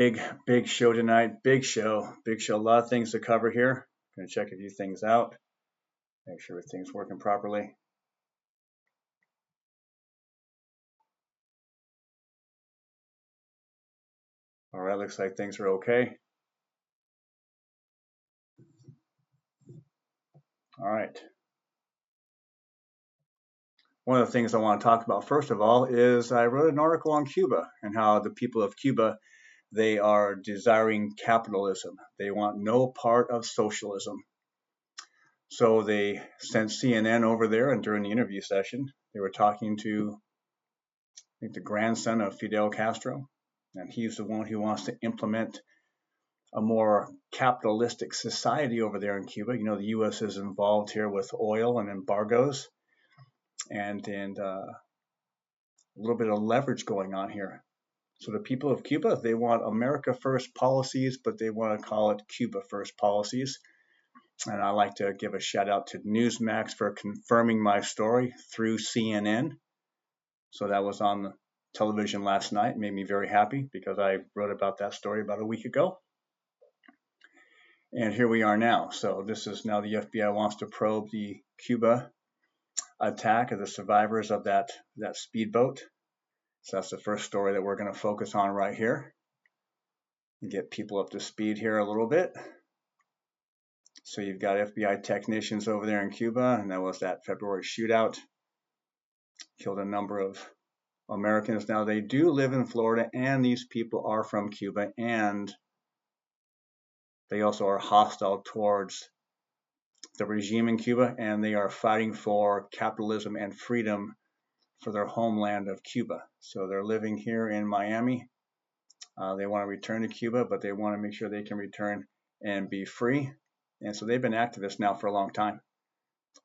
Big show tonight. Big show. Big show. A lot of things to cover here. Gonna check a few things out. Make sure everything's working properly. All right, looks like things are okay. All right. One of the things I want to talk about first of all is I wrote an article on Cuba and how the people of Cuba, they are desiring capitalism. They want no part of socialism. So they sent CNN over there, and during the interview session, they were talking to, I think, the grandson of Fidel Castro, and he's the one who wants to implement a more capitalistic society over there in Cuba. You know, the U.S. is involved here with oil and embargoes, and a little bit of leverage going on here. So the people of Cuba, they want America first policies, but they want to call it Cuba first policies. And I like to give a shout out to Newsmax for confirming my story through CNN. So that was on the television last night. It made me very happy because I wrote about that story about a week ago. And here we are now. So this is now the FBI wants to probe the Cuba attack of the survivors of that speedboat. So that's the first story that we're going to focus on right here. Get people up to speed here a little bit. So you've got FBI technicians over there in Cuba, and that was that February shootout. Killed a number of Americans. Now they do live in Florida, and these people are from Cuba, and they also are hostile towards the regime in Cuba, and they are fighting for capitalism and freedom for their homeland of Cuba. So they're living here in Miami. They want to return to Cuba, but they want to make sure they can return and be free. And so they've been activists now for a long time,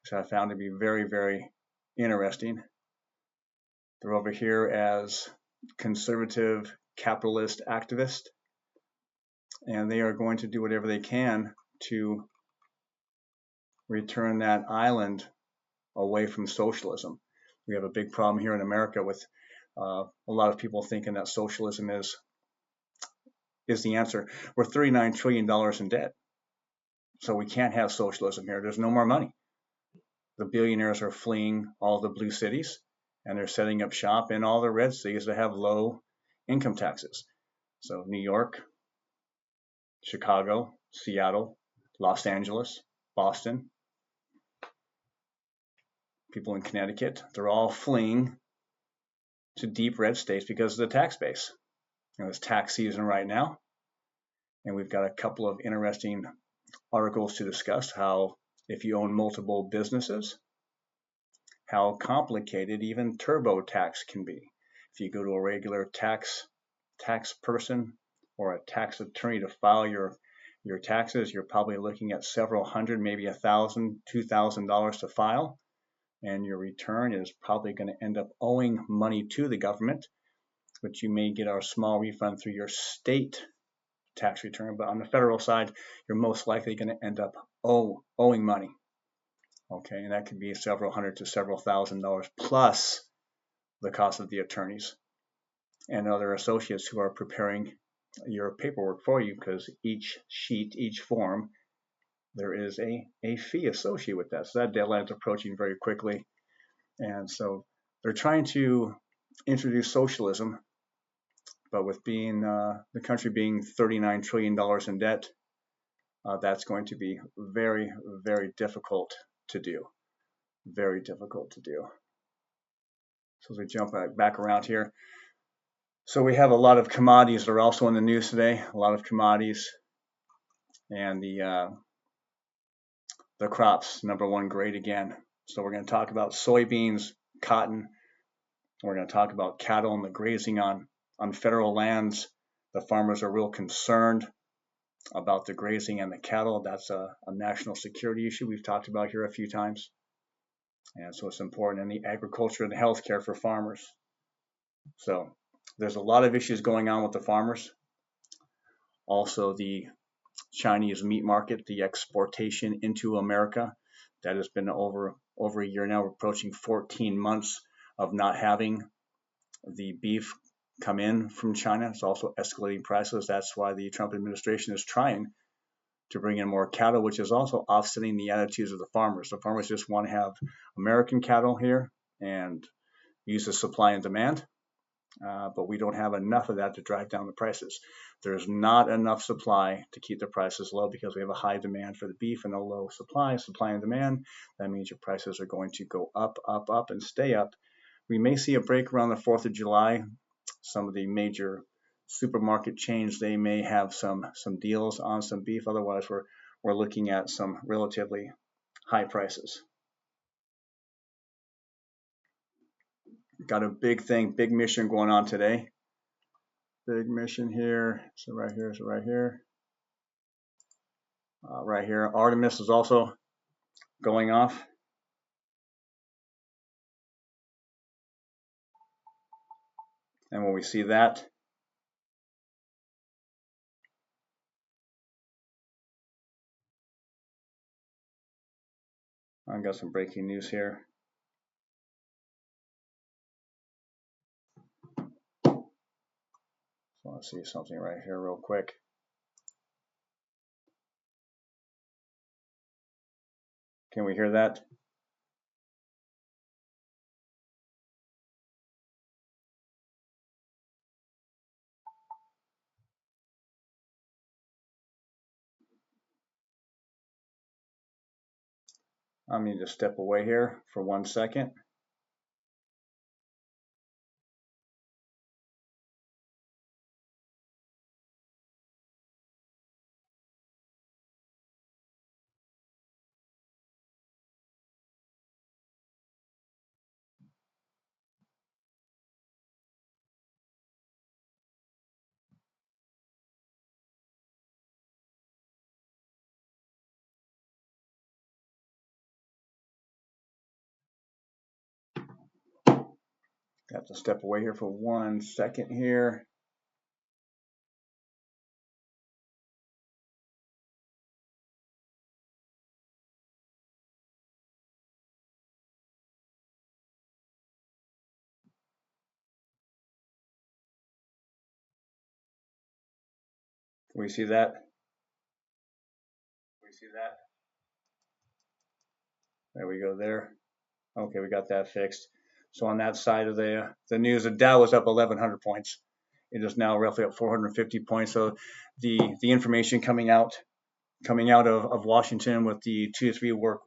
which I found to be very, very interesting. They're over here as conservative capitalist activists, and they are going to do whatever they can to return that island away from socialism. We have a big problem here in America with a lot of people thinking that socialism is the answer. We're $39 trillion in debt. So we can't have socialism here. There's no more money. The billionaires are fleeing all the blue cities, and they're setting up shop in all the red cities that have low income taxes. So New York, Chicago, Seattle, Los Angeles, Boston, people in Connecticut, they're all fleeing to deep red states because of the tax base. You know, it's tax season right now, and we've got a couple of interesting articles to discuss how if you own multiple businesses, how complicated even TurboTax can be. If you go to a regular tax person or a tax attorney to file your taxes, you're probably looking at several hundred, maybe $1,000, $2,000 to file, and your return is probably going to end up owing money to the government, but you may get a small refund through your state tax return. But on the federal side, you're most likely going to end up owing money. Okay, and that could be several hundred to several $1,000 plus the cost of the attorneys and other associates who are preparing your paperwork for you, because each sheet, each form, there is a fee associated with that. So that deadline is approaching very quickly. And so they're trying to introduce socialism, but with being the country being $39 trillion in debt, that's going to be very, very difficult to do. Very difficult to do. So as we jump back around here. So we have a lot of commodities that are also in the news today, a lot of commodities, and the crops, number one grade again. So we're going to talk about soybeans, cotton. We're going to talk about cattle and the grazing on federal lands. The farmers are real concerned about the grazing and the cattle. That's a national security issue we've talked about here a few times. And so it's important in the agriculture and the healthcare for farmers. So there's a lot of issues going on with the farmers. Also, the Chinese meat market, the exportation into America, that has been over a year now. We're approaching 14 months of not having the beef come in from China. It's also escalating prices. That's why the Trump administration is trying to bring in more cattle, which is also offsetting the attitudes of the farmers. The farmers just want to have American cattle here and use the supply and demand, but we don't have enough of that to drive down the prices. There's not enough supply to keep the prices low because we have a high demand for the beef and a low supply and demand. That means your prices are going to go up, up, up, and stay up. We may see a break around the 4th of July. Some of the major supermarket chains, they may have some deals on some beef. Otherwise, we're looking at some relatively high prices. Got a big mission going on today. Big mission here. So right here. Right here, Artemis is also going off. And when we see that, I've got some breaking news here. So let's see something right here real quick. Can we hear that? I need to step away here for 1 second. Got to step away here for 1 second here. Can we see that? There we go there. Okay, we got that fixed. So on that side of the news, the Dow was up 1,100 points. It is now roughly up 450 points. So the information coming out of Washington with the 2-3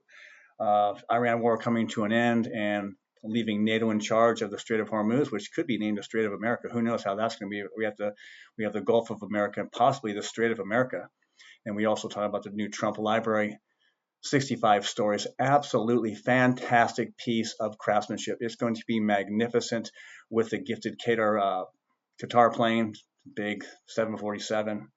Iran war coming to an end and leaving NATO in charge of the Strait of Hormuz, which could be named the Strait of America. Who knows how that's going to be? We have the Gulf of America and possibly the Strait of America. And we also talk about the new Trump library. 65 stories, absolutely fantastic piece of craftsmanship. It's going to be magnificent with the gifted Qatar plane, big 747,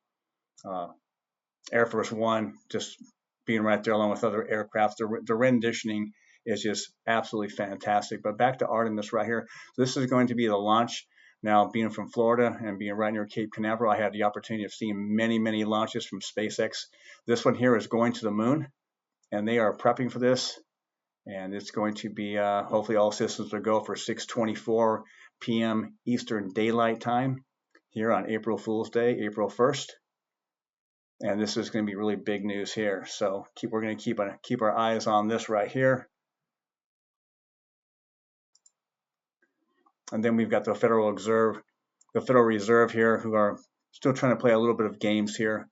Air Force One, just being right there along with other aircraft. The renditioning is just absolutely fantastic. But back to Artemis right here. So this is going to be the launch. Now, being from Florida and being right near Cape Canaveral, I had the opportunity of seeing many launches from SpaceX. This one here is going to the moon. And they are prepping for this, and it's going to be hopefully all systems will go for 6:24 p.m. Eastern Daylight Time here on April Fool's Day, April 1st. And this is going to be really big news here. So we're going to keep our eyes on this right here. And then we've got the Federal Reserve here, who are still trying to play a little bit of games here.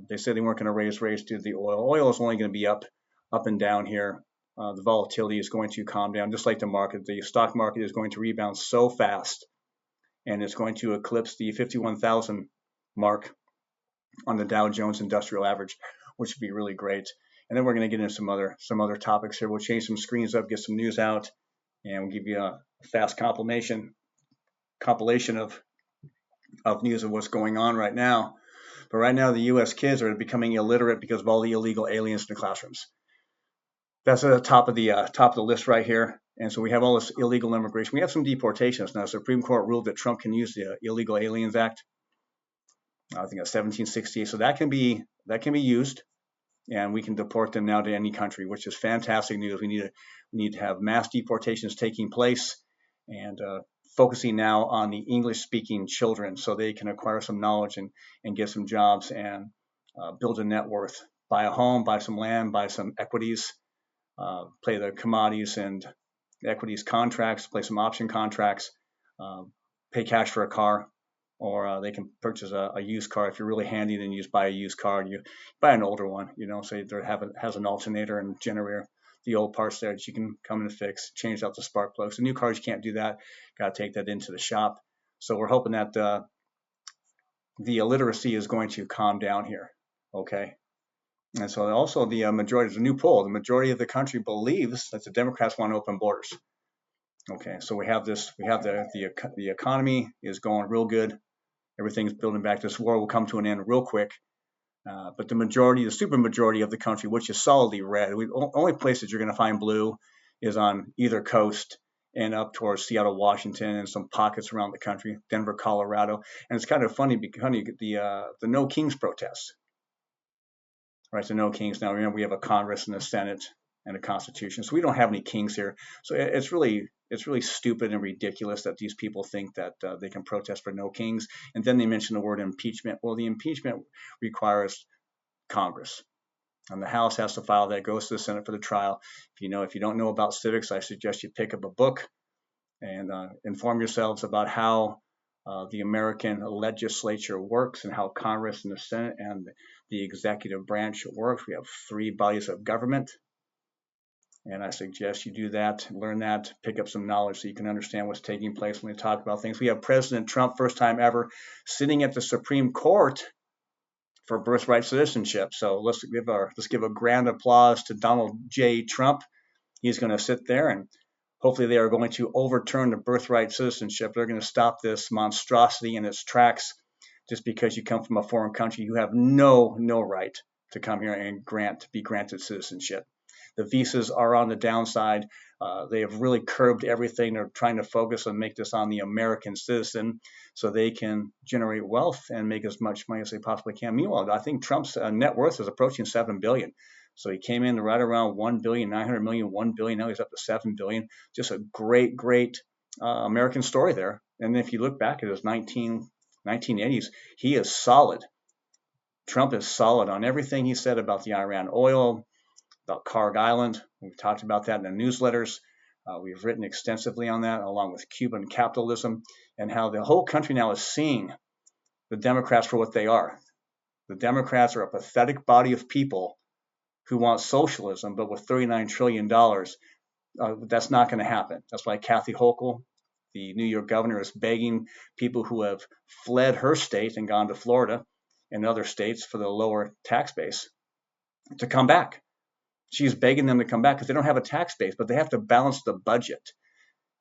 They said they weren't going to raise rates due to the oil. Oil is only going to be up and down here. The volatility is going to calm down, just like the market. The stock market is going to rebound so fast, and it's going to eclipse the 51,000 mark on the Dow Jones Industrial Average, which would be really great. And then we're going to get into some other topics here. We'll change some screens up, get some news out, and we'll give you a fast compilation of news of what's going on right now. But right now, the U.S. kids are becoming illiterate because of all the illegal aliens in the classrooms. That's at the top of the list right here. And so we have all this illegal immigration. We have some deportations now. The Supreme Court ruled that Trump can use the Illegal Aliens Act. I think it's 1768. So that can be used, and we can deport them now to any country, which is fantastic news. We need to have mass deportations taking place, and focusing now on the English-speaking children so they can acquire some knowledge and get some jobs and build a net worth, buy a home, buy some land, buy some equities, play the commodities and equities contracts, play some option contracts, pay cash for a car, or they can purchase a used car. If you're really handy, then you just buy a used car and you buy an older one, so it has an alternator and generator, the old parts there that you can come and fix, change out the spark plugs. The new cars, you can't do that. Got to take that into the shop. So we're hoping that the illiteracy is going to calm down here. Okay. And so also the majority, there's a new poll, the majority of the country believes that the Democrats want open borders. Okay, so we have the economy is going real good. Everything's building back. This war will come to an end real quick. But the super majority of the country, which is solidly red, only place that you're going to find blue is on either coast and up towards Seattle, Washington, and some pockets around the country, Denver, Colorado. And it's kind of funny because the No Kings protests. Right, so no kings. Now remember, we have a Congress and a Senate and a Constitution, so we don't have any kings here. So it's really stupid and ridiculous that these people think that they can protest for no kings. And then they mention the word impeachment. Well, the impeachment requires Congress, and the House has to file that. Goes to the Senate for the trial. If you don't know about civics, I suggest you pick up a book and inform yourselves about how the American legislature works and how Congress and the Senate and the executive branch works. We have 3 bodies of government, and I suggest you do that, learn that, pick up some knowledge so you can understand what's taking place when we talk about things. We have President Trump, first time ever, sitting at the Supreme Court for birthright citizenship. So let's give a grand applause to Donald J. Trump. He's going to sit there, and hopefully they are going to overturn the birthright citizenship. They're going to stop this monstrosity in its tracks. Just because you come from a foreign country, you have no right to come here and be granted citizenship. The visas are on the downside. They have really curbed everything. They're trying to focus and make this on the American citizen so they can generate wealth and make as much money as they possibly can. Meanwhile, I think Trump's net worth is approaching $7 billion. So he came in right around $1 billion, $900 million, $1 billion. Now he's up to $7 billion. Just a great American story there. And if you look back at his 1980s, he is solid. Trump is solid on everything he said about the Iran oil, about Carg Island. We've talked about that in the newsletters. We've written extensively on that, along with Cuban capitalism, and how the whole country now is seeing the Democrats for what they are. The Democrats are a pathetic body of people who want socialism, but with $39 trillion, that's not going to happen. That's why Kathy Hochul, the New York governor, is begging people who have fled her state and gone to Florida and other states for the lower tax base to come back. She's begging them to come back because they don't have a tax base, but they have to balance the budget.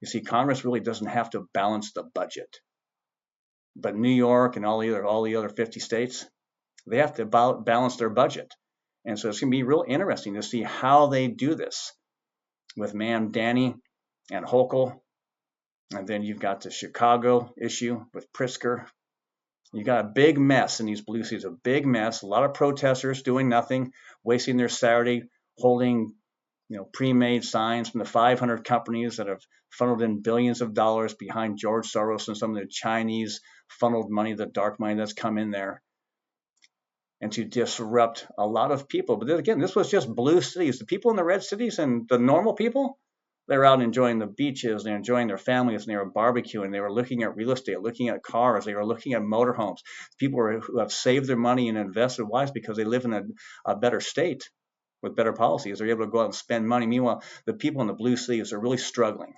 You see, Congress really doesn't have to balance the budget. But New York and all the other 50 states, they have to balance their budget. And so it's going to be real interesting to see how they do this with Ma'am Danny and Hochul. And then you've got the Chicago issue with Pritzker. You got a big mess in these blue states, a big mess. A lot of protesters doing nothing, wasting their Saturday, holding pre-made signs from the 500 companies that have funneled in billions of dollars behind George Soros and some of the Chinese funneled money, the dark money that's come in there, and to disrupt a lot of people. But then again, this was just blue cities. The people in the red cities and the normal people, they're out enjoying the beaches, they're enjoying their families, and they were barbecuing, they were looking at real estate, looking at cars, they were looking at motorhomes. People who have saved their money and invested wisely because they live in a better state with better policies. They're able to go out and spend money. Meanwhile, the people in the blue cities are really struggling.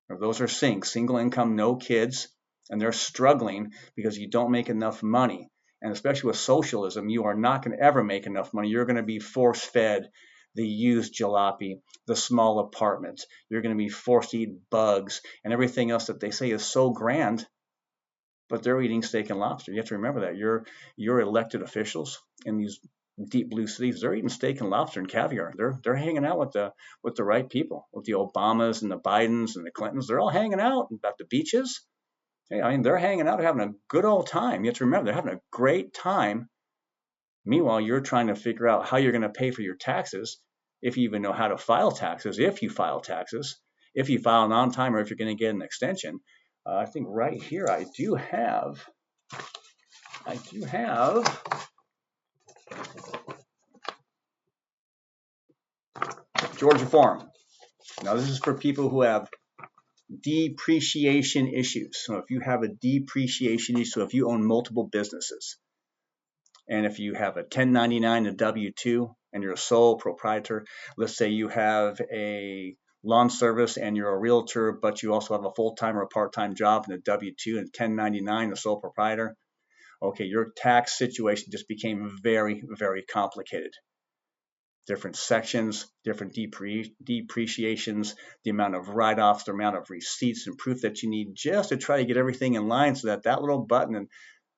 Those are single income, no kids, and they're struggling because you don't make enough money. And especially with socialism, you are not going to ever make enough money. You're going to be force-fed the used jalopy, the small apartments. You're going to be forced to eat bugs and everything else that they say is so grand, but they're eating steak and lobster. You have to remember that. Your elected officials in these deep blue cities, they're eating steak and lobster and caviar. They're hanging out with the right people, with the Obamas and the Bidens and the Clintons. They're all hanging out at the beaches. Hey, I mean, they're hanging out, having a good old time. You have to remember, they're having a great time. Meanwhile, you're trying to figure out how you're going to pay for your taxes, if you even know how to file taxes, if you file taxes, if you file on time, or if you're going to get an extension. I think right here I do have Georgia Farm. Now this is for people who have depreciation issues. So if you have a depreciation issue, so if you own multiple businesses, and if you have a 1099 and a W-2 and you're a sole proprietor, let's say you have a lawn service and you're a realtor, but you also have a full-time or a part-time job and a W-2 and 1099, a sole proprietor. Okay, your tax situation just became very, very complicated. Different sections, different depreciations, the amount of write-offs, the amount of receipts and proof that you need just to try to get everything in line so that that little button and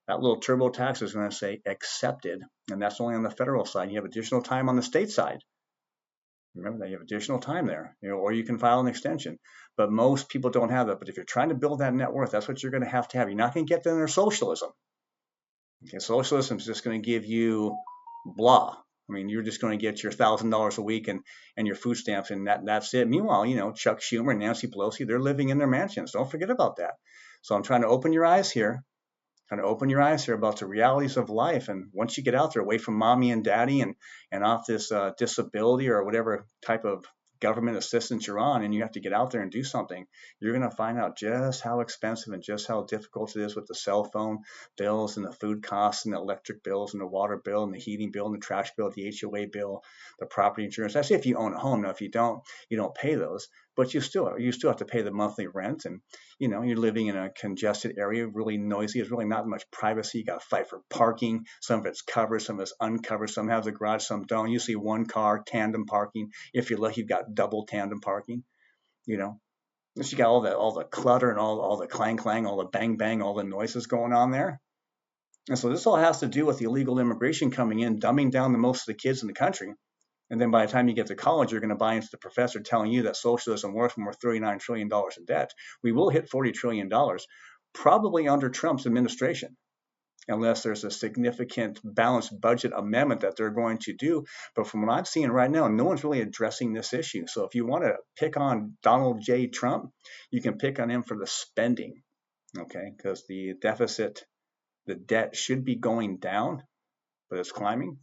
that little TurboTax is going to say accepted. And that's only on the federal side. You have additional time on the state side. Remember that you have additional time there, or you can file an extension. But most people don't have that. But if you're trying to build that net worth, that's what you're going to have. You're not going to get that under socialism. Okay, socialism is just going to give you blah. I mean, you're just going to get your $1,000 a week and your food stamps, and that's it. Meanwhile, Chuck Schumer and Nancy Pelosi, they're living in their mansions. Don't forget about that. So I'm trying to open your eyes here. About the realities of life. And once you get out there away from mommy and daddy and off this disability or whatever type of government assistance you're on, and you have to get out there and do something, you're going to find out just how expensive and just how difficult it is with the cell phone bills and the food costs and the electric bills and the water bill and the heating bill and the trash bill, the HOA bill, the property insurance. That's if you own a home. Now, if you don't pay those, but you still have to pay the monthly rent. And you're living in a congested area, really noisy. There's really not much privacy. You got to fight for parking. Some of it's covered, some of it's uncovered. Some have the garage, some don't. Usually one car, tandem parking. If you're lucky, you've got double tandem parking. You got all the clutter and all the clang clang, all the bang bang, all the noises going on there. And so this all has to do with the illegal immigration coming in, dumbing down the most of the kids in the country. And then by the time you get to college, you're going to buy into the professor telling you that socialism works when we're $39 trillion in debt. We will hit $40 trillion, probably under Trump's administration, unless there's a significant balanced budget amendment that they're going to do. But from what I'm seeing right now, no one's really addressing this issue. So if you want to pick on Donald J. Trump, you can pick on him for the spending, okay? Because the deficit, the debt should be going down, but it's climbing.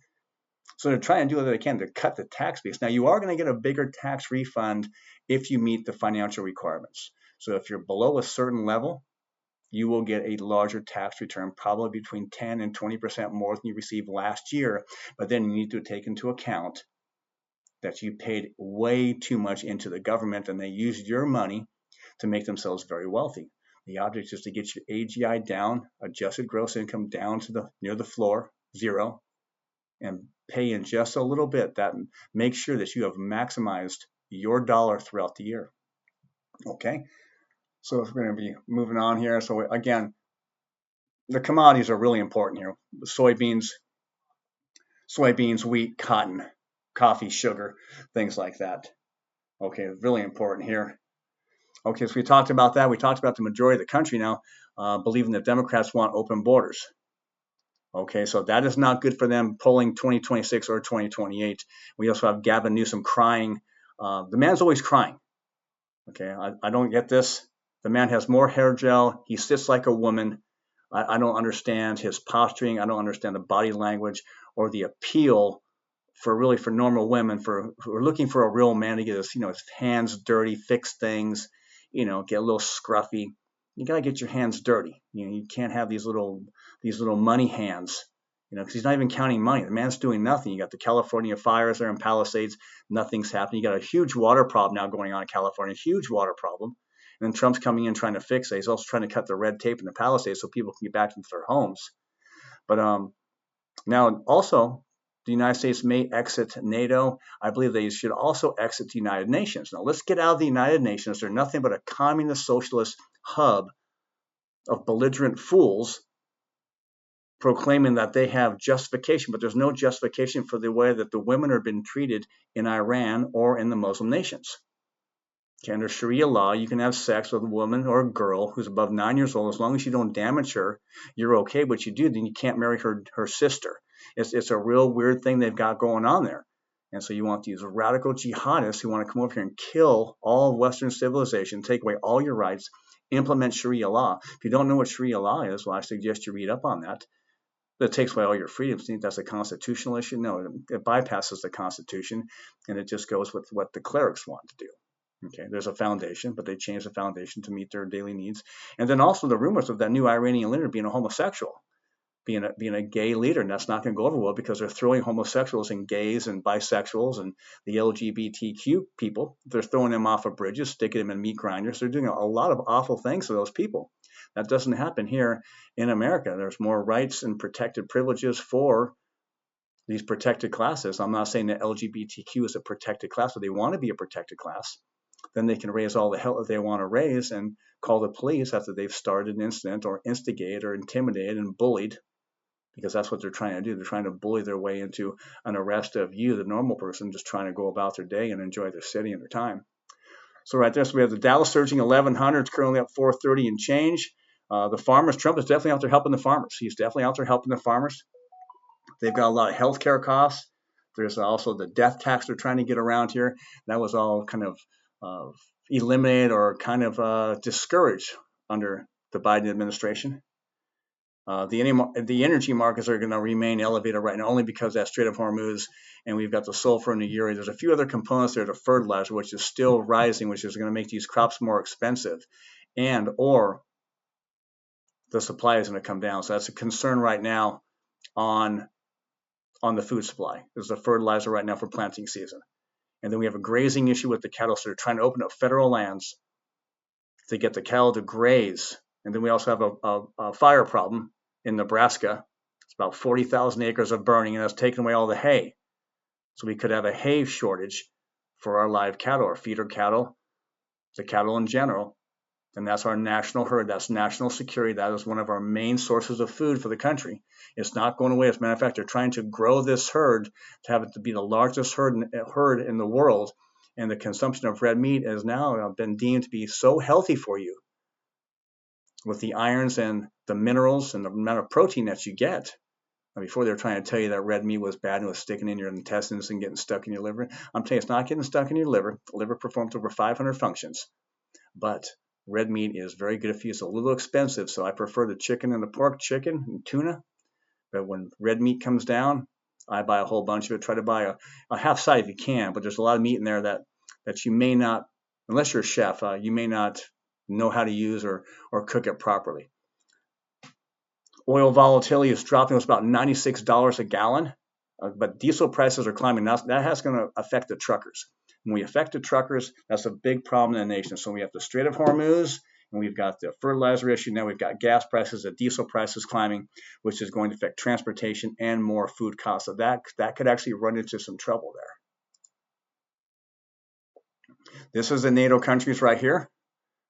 So they're trying to do what they can to cut the tax base. Now, you are going to get a bigger tax refund if you meet the financial requirements. So if you're below a certain level, you will get a larger tax return, probably between 10 and 20% more than you received last year. But then you need to take into account that you paid way too much into the government and they used your money to make themselves very wealthy. The object is to get your AGI down, adjusted gross income down to near the floor, 0, and pay in just a little bit. That make sure that you have maximized your dollar throughout the year. Okay, so we're going to be moving on here. So again, the commodities are really important here. Soybeans, wheat, cotton, coffee, sugar, things like that. Okay, really important here. Okay, so we talked about that. We talked about the majority of the country now believing that Democrats want open borders. Okay, so that is not good for them polling 2026 or 2028. We also have Gavin Newsom crying. The man's always crying. Okay, I don't get this. The man has more hair gel. He sits like a woman. I don't understand his posturing. I don't understand the body language or the appeal for normal women who are looking for a real man to get his hands dirty, fix things, get a little scruffy. You gotta get your hands dirty. You can't have these little money hands, because he's not even counting money. The man's doing nothing. You got the California fires there in Palisades. Nothing's happening. You got a huge water problem now going on in California, huge water problem. And then Trump's coming in trying to fix it. He's also trying to cut the red tape in the Palisades so people can get back into their homes. But now also, the United States may exit NATO. I believe they should also exit the United Nations. Now let's get out of the United Nations. They're nothing but a communist socialist hub of belligerent fools proclaiming that they have justification, but there's no justification for the way that the women are being treated in Iran or in the Muslim nations. Okay, under Sharia law, you can have sex with a woman or a girl who's above 9 years old. As long as you don't damage her, you're okay. But you do, then you can't marry her sister. It's a real weird thing they've got going on there. And so you want these radical jihadists who want to come over here and kill all of Western civilization, take away all your rights, implement Sharia law. If you don't know what Sharia law is, well, I suggest you read up on that. That takes away all your freedoms. You think that's a constitutional issue? No, it bypasses the Constitution, and it just goes with what the clerics want to do. Okay, there's a foundation, but they changed the foundation to meet their daily needs. And then also the rumors of that new Iranian leader being a homosexual, being a gay leader, and that's not going to go over well because they're throwing homosexuals and gays and bisexuals and the LGBTQ people. They're throwing them off of bridges, sticking them in meat grinders. They're doing a lot of awful things to those people. That doesn't happen here in America. There's more rights and protected privileges for these protected classes. I'm not saying that LGBTQ is a protected class, but they want to be a protected class. Then they can raise all the hell that they want to raise and call the police after they've started an incident or instigated or intimidated and bullied, because that's what they're trying to do. They're trying to bully their way into an arrest of you, the normal person, just trying to go about their day and enjoy their city and their time. So right there, so we have the Dow surging 1,100. It's currently up 430 and change. The farmers, Trump is definitely out there helping the farmers. He's definitely out there helping the farmers. They've got a lot of healthcare costs. There's also the death tax they're trying to get around here. That was all kind of eliminated or kind of discouraged under the Biden administration. The energy markets are going to remain elevated right now only because that Strait of Hormuz, and we've got the sulfur and the urea. There's a few other components there, the fertilizer, which is still rising, which is going to make these crops more expensive, and or the supply is going to come down. So that's a concern right now on the food supply. There's the fertilizer right now for planting season. And then we have a grazing issue with the cattle. So they're trying to open up federal lands to get the cattle to graze. And then we also have a fire problem in Nebraska. It's about 40,000 acres of burning, and that's taking away all the hay. So we could have a hay shortage for our live cattle, our feeder cattle, the cattle in general. And that's our national herd. That's national security. That is one of our main sources of food for the country. It's not going away. As a matter of fact, they're trying to grow this herd to have it to be the largest herd in the world. And the consumption of red meat has now been deemed to be so healthy for you, with the irons and the minerals and the amount of protein that you get. Now, before they were trying to tell you that red meat was bad and was sticking in your intestines and getting stuck in your liver, I'm telling you, it's not getting stuck in your liver. The liver performs over 500 functions. But red meat is very good if you. It's a little expensive, so I prefer the chicken and the pork, chicken and tuna. But when red meat comes down, I buy a whole bunch of it. Try to buy a half side if you can, but there's a lot of meat in there that you may not, unless you're a chef, you may not know how to use or cook it properly. Oil volatility is dropping. It's about $96 a gallon, but diesel prices are climbing. Now that has going to affect the truckers. When we affect the truckers, that's a big problem in the nation. So we have the Strait of Hormuz, and we've got the fertilizer issue. Now we've got gas prices, the diesel prices climbing, which is going to affect transportation and more food costs. So that could actually run into some trouble there. This is the NATO countries right here.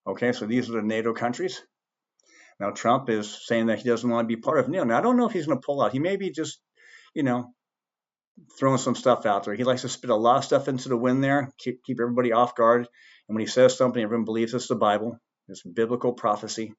Okay, so these are the NATO countries. Now Trump is saying that he doesn't want to be part of NATO. Now I don't know if he's going to pull out. He may be just, throwing some stuff out there. He likes to spit a lot of stuff into the wind there, keep everybody off guard. And when he says something, everyone believes it's the Bible. It's biblical prophecy.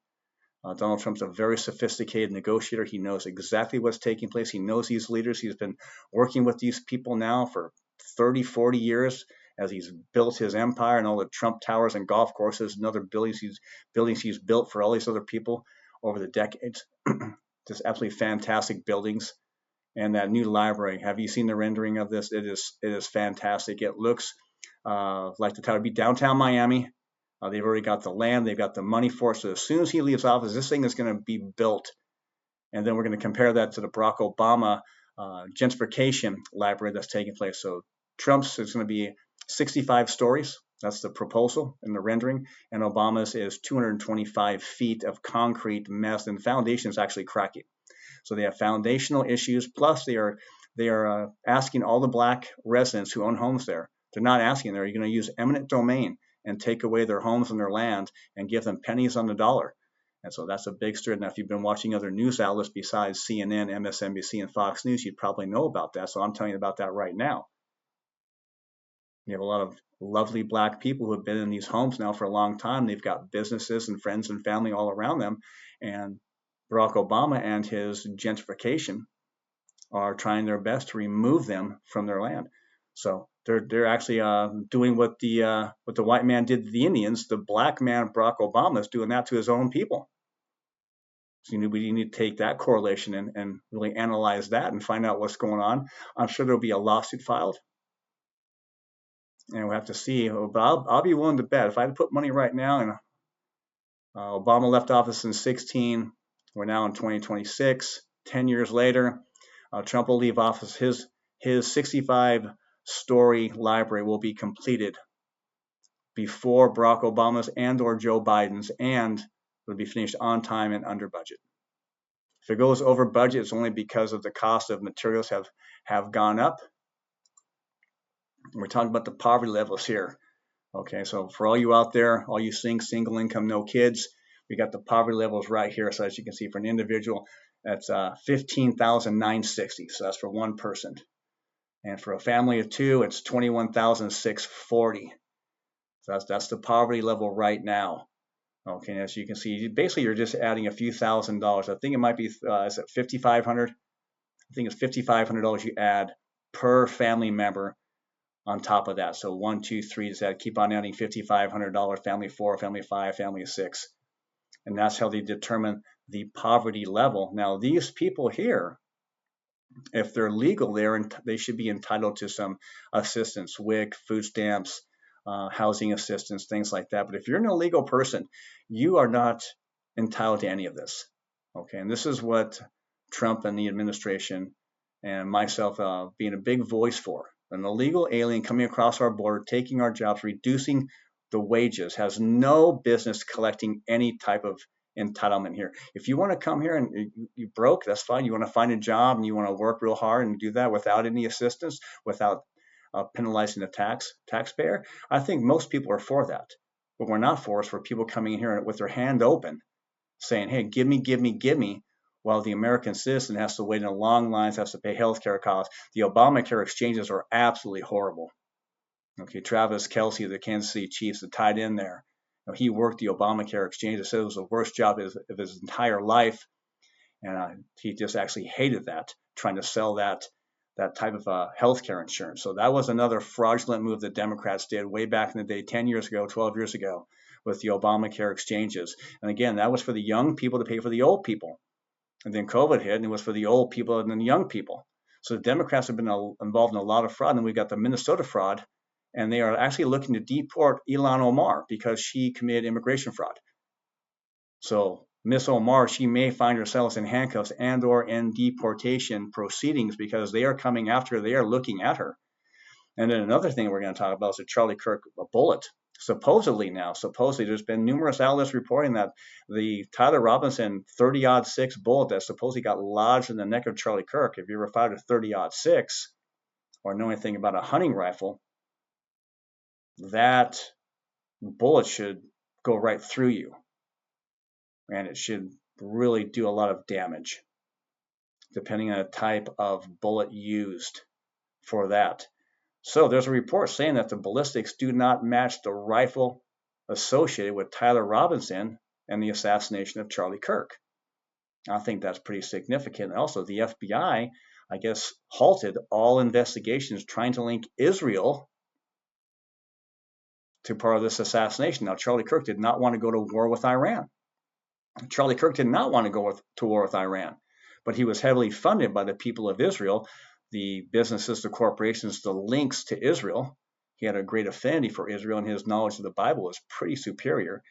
Donald Trump's a very sophisticated negotiator. He knows exactly what's taking place. He knows these leaders. He's been working with these people now for 30, 40 years as he's built his empire and all the Trump towers and golf courses and other buildings he's built for all these other people over the decades. Just absolutely fantastic buildings. And that new library, have you seen the rendering of this? It is fantastic. It looks like the tower. Be downtown Miami. They've already got the land. They've got the money for it. So as soon as he leaves office, this thing is going to be built. And then we're going to compare that to the Barack Obama gentrification library that's taking place. So Trump's is going to be 65 stories. That's the proposal in the rendering. And Obama's is 225 feet of concrete mess. And the foundation is actually cracking. So they have foundational issues. Plus, they are asking all the black residents who own homes there. They're not asking. They're going to use eminent domain and take away their homes and their land and give them pennies on the dollar. And so that's a big story. Now, if you've been watching other news outlets besides CNN, MSNBC, and Fox News, you'd probably know about that. So I'm telling you about that right now. You have a lot of lovely black people who have been in these homes now for a long time. They've got businesses and friends and family all around them. And Barack Obama and his gentrification are trying their best to remove them from their land. So they're actually doing what the white man did to the Indians. The black man, Barack Obama, is doing that to his own people. So we need to take that correlation and really analyze that and find out what's going on. I'm sure there'll be a lawsuit filed, and we'll have to see. But I'll be willing to bet if I had to put money right now, and Obama left office in 16, we're now in 2026. 10 years later, Trump will leave office. His 65-story library will be completed before Barack Obama's and or Joe Biden's, and it'll be finished on time and under budget. If it goes over budget, it's only because of the cost of materials have gone up. We're talking about the poverty levels here. Okay, so for all you out there, all you single income, no kids, we got the poverty levels right here. So as you can see, for an individual, that's $15,960. So that's for one person. And for a family of two, it's $21,640. So that's the poverty level right now. Okay, as you can see, basically you're just adding a few $1,000s. I think it might be, is it $5,500? I think it's $5,500 you add per family member on top of that. So 1, 2, 3, just keep on adding $5,500, family 4, family 5, family 6. And that's how they determine the poverty level. Now, these people here, if they're legal, they should be entitled to some assistance, WIC, food stamps, housing assistance, things like that. But if you're an illegal person, you are not entitled to any of this. Okay, and this is what Trump and the administration and myself being a big voice for. An illegal alien coming across our border, taking our jobs, reducing the wages, has no business collecting any type of entitlement here. If you want to come here and you broke, that's fine. You want to find a job and you want to work real hard and do that without any assistance, without penalizing the taxpayer, I think most people are for that. What we're not for is for people coming in here with their hand open, saying, hey, give me, give me, give me, while the American citizen has to wait in long lines, has to pay healthcare costs. The Obamacare exchanges are absolutely horrible. Okay, Travis Kelce, the Kansas City Chiefs, the tight end there, he worked the Obamacare exchange. Said it was the worst job of his entire life, and he just actually hated that, trying to sell that type of healthcare insurance. So that was another fraudulent move the Democrats did way back in the day, 10 years ago, 12 years ago, with the Obamacare exchanges. And again, that was for the young people to pay for the old people. And then COVID hit, and it was for the old people and then the young people. So the Democrats have been involved in a lot of fraud. And we've got the Minnesota fraud, and they are actually looking to deport Ilhan Omar because she committed immigration fraud. So Miss Omar, she may find herself in handcuffs and or in deportation proceedings because they are coming after her. They are looking at her. And then another thing we're going to talk about is the Charlie Kirk bullet. Supposedly there's been numerous outlets reporting that the Tyler Robinson 30-06 bullet that supposedly got lodged in the neck of Charlie Kirk. If you ever fired a 30-06 or know anything about a hunting rifle, that bullet should go right through you. And it should really do a lot of damage, depending on the type of bullet used for that. So there's a report saying that the ballistics do not match the rifle associated with Tyler Robinson and the assassination of Charlie Kirk. I think that's pretty significant. Also, the FBI, I guess, halted all investigations trying to link Israel to part of this assassination. Now, Charlie Kirk did not want to go to war with Iran. Charlie Kirk did not want to go to war with Iran, but he was heavily funded by the people of Israel, the businesses, the corporations, the links to Israel. He had a great affinity for Israel, and his knowledge of the Bible was pretty superior.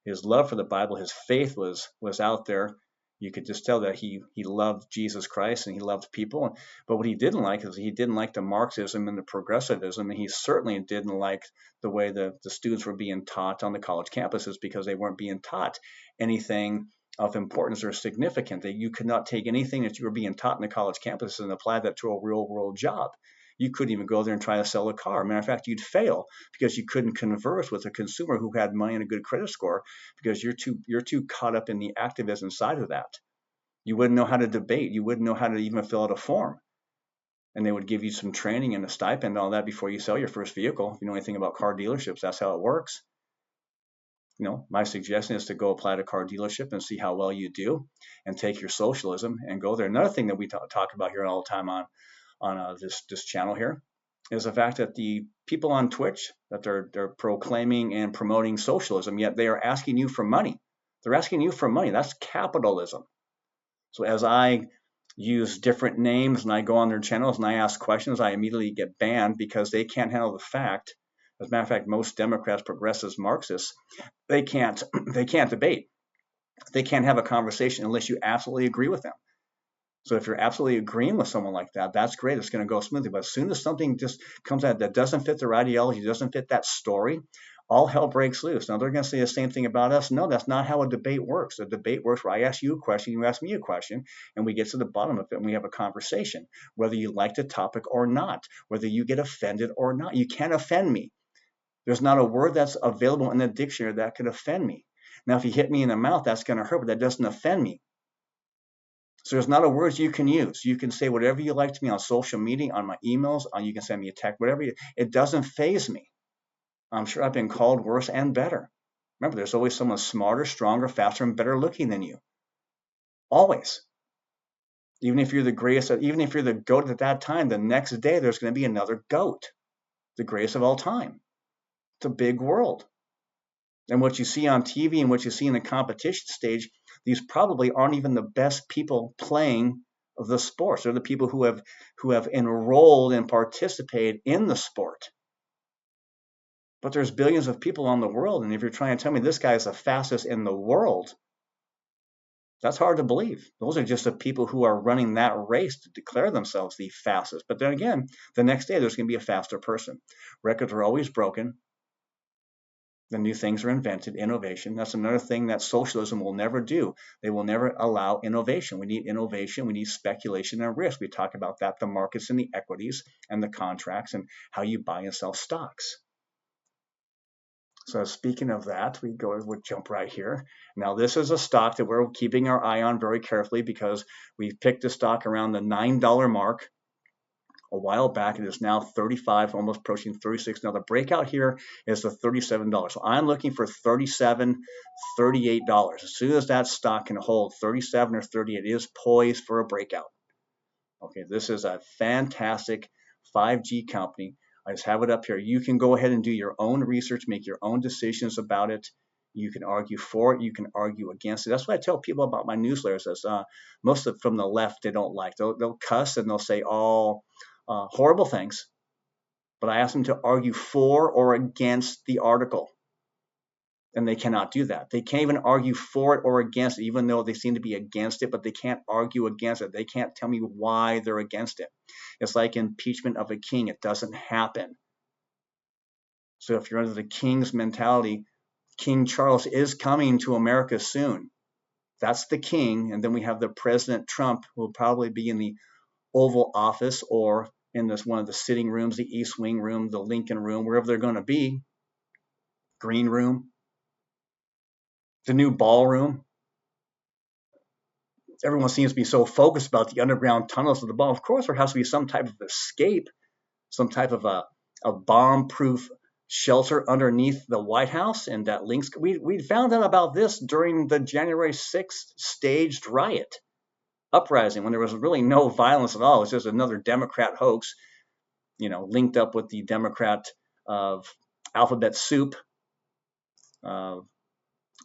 His love for the Bible, his faith was out there. You could just tell that he loved Jesus Christ and he loved people. But what he didn't like is he didn't like the Marxism and the progressivism, and he certainly didn't like the way the students were being taught on the college campuses, because they weren't being taught anything of importance or significant. That you could not take anything that you were being taught in the college campuses and apply that to a real world job. You couldn't even go there and try to sell a car. Matter of fact, you'd fail because you couldn't converse with a consumer who had money and a good credit score, because you're too caught up in the activism side of that. You wouldn't know how to debate. You wouldn't know how to even fill out a form. And they would give you some training and a stipend and all that before you sell your first vehicle. If you know anything about car dealerships, that's how it works. My suggestion is to go apply to a car dealership and see how well you do, and take your socialism and go there. Another thing that we talk about here all the time on this channel here is the fact that the people on Twitch that they're proclaiming and promoting socialism, yet they are asking you for money. They're asking you for money. That's capitalism. So as I use different names and I go on their channels and I ask questions, I immediately get banned because they can't handle the fact. As a matter of fact, most Democrats, progressives, Marxists, they can't debate. They can't have a conversation unless you absolutely agree with them. So if you're absolutely agreeing with someone like that, that's great. It's going to go smoothly. But as soon as something just comes out that doesn't fit their ideology, doesn't fit that story, all hell breaks loose. Now they're going to say the same thing about us. No, that's not how a debate works. A debate works where I ask you a question, you ask me a question, and we get to the bottom of it and we have a conversation, whether you like the topic or not, whether you get offended or not. You can't offend me. There's not a word that's available in the dictionary that could offend me. Now, if you hit me in the mouth, that's going to hurt, but that doesn't offend me. So there's not a word you can use. You can say whatever you like to me on social media, on my emails, you can send me a text, whatever. It doesn't faze me. I'm sure I've been called worse and better. Remember, there's always someone smarter, stronger, faster, and better looking than you. Always. Even if you're the greatest, even if you're the GOAT at that time, the next day there's going to be another GOAT, the greatest of all time. It's a big world. And what you see on TV and what you see in the competition stage, these probably aren't even the best people playing the sports. They're the people who have enrolled and participated in the sport. But there's billions of people on the world, and if you're trying to tell me this guy is the fastest in the world, that's hard to believe. Those are just the people who are running that race to declare themselves the fastest. But then again, the next day there's going to be a faster person. Records are always broken. The new things are invented, innovation. That's another thing that socialism will never do. They will never allow innovation. We need innovation. We need speculation and risk. We talk about that, the markets and the equities and the contracts and how you buy and sell stocks. So speaking of that, we'll jump right here. Now, this is a stock that we're keeping our eye on very carefully because we've picked a stock around the $9 mark a while back. It is now 35, almost approaching 36. Now the breakout here is the $37. So I'm looking for $37, $38. As soon as that stock can hold 37 or 38, it is poised for a breakout. Okay, this is a fantastic 5G company. I just have it up here. You can go ahead and do your own research, make your own decisions about it. You can argue for it. You can argue against it. That's what I tell people about my newsletters. Is most of from the left they don't like. They'll cuss and they'll say all horrible things, but I ask them to argue for or against the article, and they cannot do that. They can't even argue for it or against it, even though they seem to be against it, but they can't argue against it. They can't tell me why they're against it. It's like impeachment of a king. It doesn't happen. So if you're under the king's mentality, King Charles is coming to America soon. That's the king, and then we have the President Trump, who will probably be in the Oval Office or in one of the sitting rooms, the East Wing room, the Lincoln room, wherever they're going to be, Green Room, the new ballroom. Everyone seems to be so focused about the underground tunnels of the ball. Of course, there has to be some type of escape, some type of a bomb-proof shelter underneath the White House, and that links. We found out about this during the January 6th staged riot, uprising, when there was really no violence at all. It was just another Democrat hoax, linked up with the Democrat of alphabet soup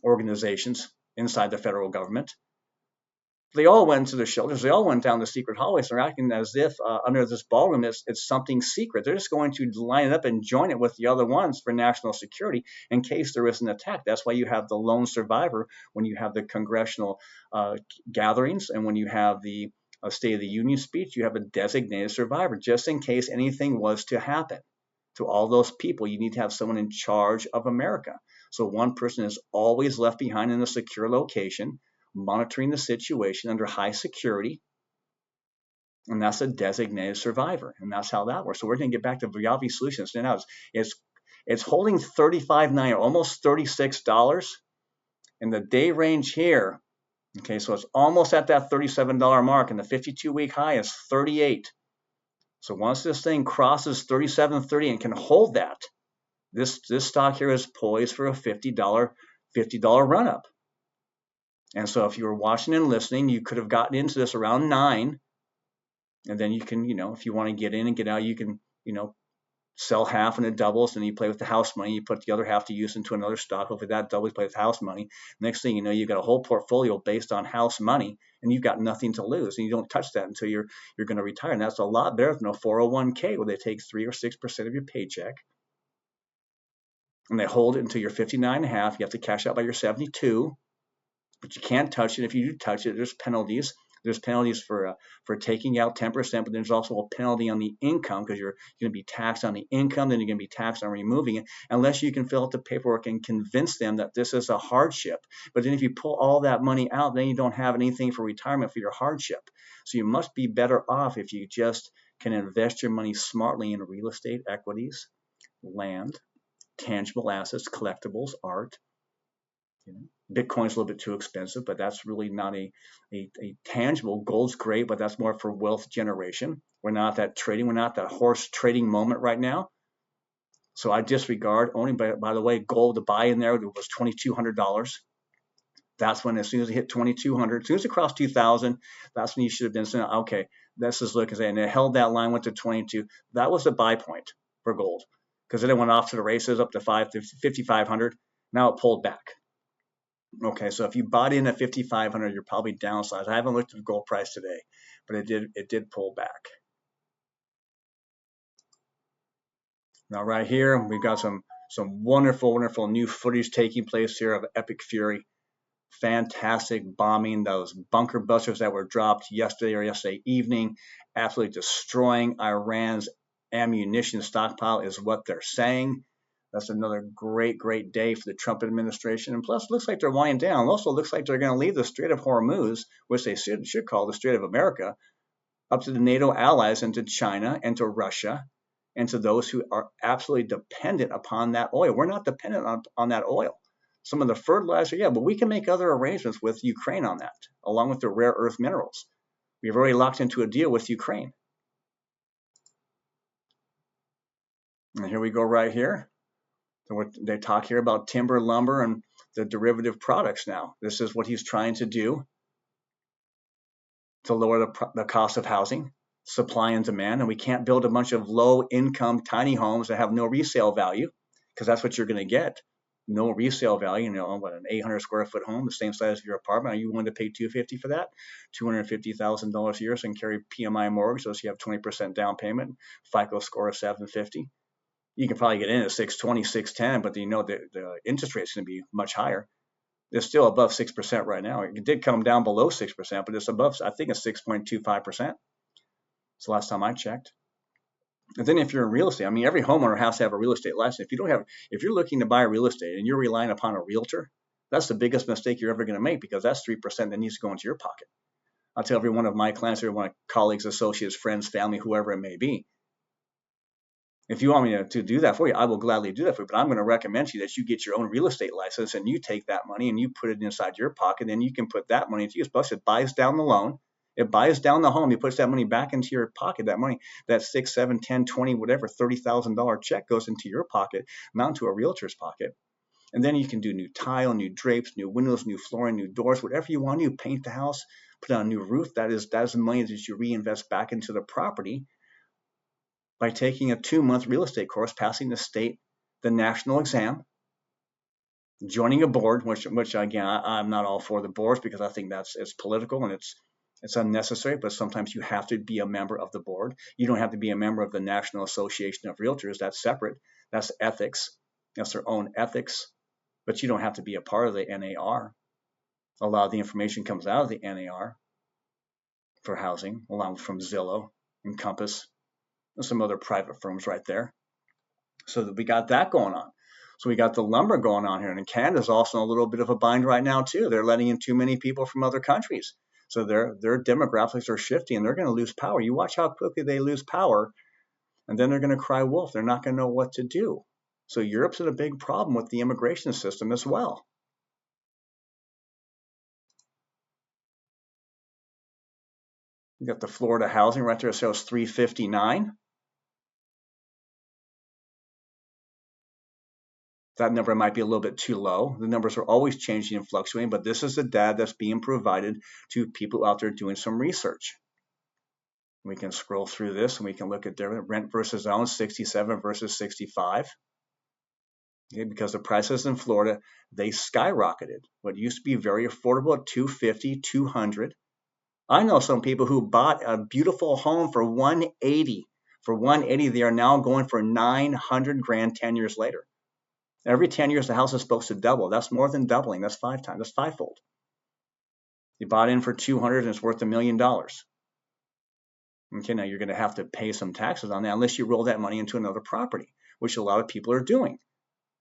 organizations inside the federal government. They all went to the shelters. They all went down the secret hallways. They're acting as if under this ballroom it's something secret. They're just going to line it up and join it with the other ones for national security in case there is an attack. That's why you have the lone survivor when you have the congressional gatherings and when you have the State of the Union speech. You have a designated survivor just in case anything was to happen to all those people. You need to have someone in charge of America. So one person is always left behind in a secure location, monitoring the situation under high security, and that's a designated survivor, and that's how that works. So we're going to get back to Viavi Solutions. Now it's holding $35.90, almost $36, and the day range here. Okay, so it's almost at that $37 mark, and the 52-week high is 38. So once this thing crosses 37.30 and can hold that, this stock here is poised for a $50 run up. And so if you were watching and listening, you could have gotten into this around 9. And then you can, if you want to get in and get out, you can, sell half and it doubles, and you play with the house money, you put the other half to use into another stock. Hopefully that doubles, you play with house money. Next thing you know, you've got a whole portfolio based on house money, and you've got nothing to lose, and you don't touch that until you're going to retire. And that's a lot better than a 401k where they take 3 or 6% of your paycheck and they hold it until you're 59 and a half. You have to cash out by your 72, but you can't touch it. If you do touch it, there's penalties. There's penalties for taking out 10%, but there's also a penalty on the income because you're going to be taxed on the income, then you're going to be taxed on removing it, unless you can fill out the paperwork and convince them that this is a hardship. But then if you pull all that money out, then you don't have anything for retirement for your hardship. So you must be better off if you just can invest your money smartly in real estate, equities, land, tangible assets, collectibles, art. Bitcoin's a little bit too expensive, but that's really not a tangible. Gold's great, but that's more for wealth generation. We're not that trading. We're not that horse trading moment right now. So I disregard owning. By the way, gold to buy in there was $2,200. That's when, as soon as it hit 2,200, as soon as it crossed 2,000, that's when you should have been saying, okay, this is looking. And it held that line, went to 22. That was the buy point for gold, because then it went off to the races up to 5,500. Now it pulled back. Okay, so if you bought in at 5,500, you're probably downsized. I haven't looked at the gold price today, but it did pull back. Now right here, we've got some wonderful new footage taking place here of epic fury. Fantastic bombing. Those bunker busters that were dropped yesterday or yesterday evening, absolutely destroying Iran's ammunition stockpile is what they're saying. That's another great day for the Trump administration. And plus, it looks like they're winding down. It also looks like they're going to leave the Strait of Hormuz, which they should call the Strait of America, up to the NATO allies and to China and to Russia and to those who are absolutely dependent upon that oil. We're not dependent on that oil. Some of the fertilizer, yeah, but we can make other arrangements with Ukraine on that, along with the rare earth minerals. We've already locked into a deal with Ukraine. And here we go right here. They talk here about timber, lumber, and the derivative products now. This is what he's trying to do to lower the cost of housing, supply and demand. And we can't build a bunch of low-income tiny homes that have no resale value, because that's what you're going to get. No resale value. What, an 800 square foot home, the same size as your apartment. Are you willing to pay $250 for that? $250,000 a year, so you can carry PMI mortgage, so you have 20% down payment, FICO score of 750. You can probably get in at 620, 610, but the interest rate is going to be much higher. It's still above 6% right now. It did come down below 6%, but it's above, I think it's 6.25%. It's the last time I checked. And then if you're in real estate, every homeowner has to have a real estate license. If you're looking to buy real estate and you're relying upon a realtor, that's the biggest mistake you're ever going to make, because that's 3% that needs to go into your pocket. I'll tell every one of my clients, every one of colleagues, associates, friends, family, whoever it may be, if you want me to do that for you, I will gladly do that for you. But I'm going to recommend to you that you get your own real estate license and you take that money and you put it inside your pocket. And you can put that money into use. Plus, it buys down the loan. It buys down the home. It puts that money back into your pocket. That money, that 6, 7, 10, 20, whatever, $30,000 check goes into your pocket, not into a realtor's pocket. And then you can do new tile, new drapes, new windows, new flooring, new doors, whatever you want to. Paint the house, put on a new roof. That is the money that you reinvest back into the property by taking a 2-month real estate course, passing the national exam, joining a board, which again, I'm not all for the boards, because I think it's political and it's unnecessary, but sometimes you have to be a member of the board. You don't have to be a member of the National Association of Realtors. That's separate. That's ethics. That's their own ethics, but you don't have to be a part of the NAR. A lot of the information comes out of the NAR for housing, along from Zillow and Compass, and some other private firms right there. So that we got that going on. So we got the lumber going on here. And Canada's also in a little bit of a bind right now too. They're letting in too many people from other countries. So their demographics are shifting and they're going to lose power. You watch how quickly they lose power, and then they're going to cry wolf. They're not going to know what to do. So Europe's in a big problem with the immigration system as well. You got the Florida housing right there. It shows 359. That number might be a little bit too low. The numbers are always changing and fluctuating, but this is the data that's being provided to people out there doing some research. We can scroll through this and we can look at their rent versus own, 67 versus 65. Okay, because the prices in Florida, they skyrocketed. What used to be very affordable at 250, 200. I know some people who bought a beautiful home for 180. For 180, they are now going for 900 grand 10 years later. Every 10 years, the house is supposed to double. That's more than doubling. That's 5 times. That's fivefold. You bought in for 200 and it's worth $1 million. Okay, now you're going to have to pay some taxes on that unless you roll that money into another property, which a lot of people are doing.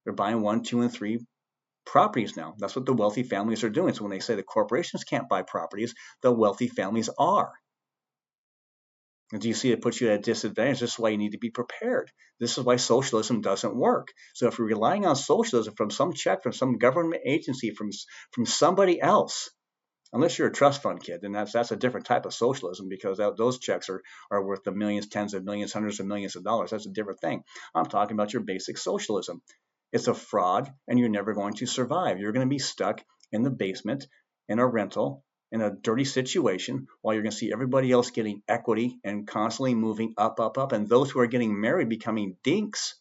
They're buying 1, 2, and 3 properties now. That's what the wealthy families are doing. So when they say the corporations can't buy properties, the wealthy families are. And do you see it puts you at a disadvantage? This is why you need to be prepared. This is why socialism doesn't work. So if you're relying on socialism from some check, from some government agency, from somebody else, unless you're a trust fund kid, then that's a different type of socialism, because those checks are worth the millions, tens of millions, hundreds of millions of dollars. That's a different thing. I'm talking about your basic socialism. It's a fraud, and you're never going to survive. You're going to be stuck in the basement, in a rental, in a dirty situation, while you're going to see everybody else getting equity and constantly moving up, up, up. And those who are getting married becoming dinks,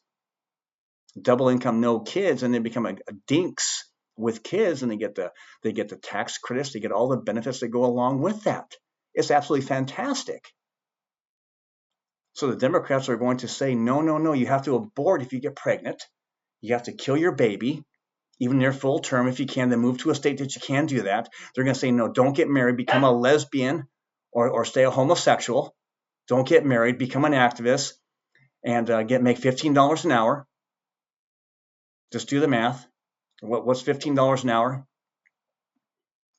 double income, no kids, and they become a dinks with kids, and they get the tax credits, they get all the benefits that go along with that. It's absolutely fantastic. So the Democrats are going to say, no, no, no, you have to abort if you get pregnant. You have to kill your baby, even their full term if you can, then move to a state that you can do that. They're going to say, no, don't get married, become a lesbian or stay a homosexual. Don't get married, become an activist, and make $15 an hour. Just do the math. What's $15 an hour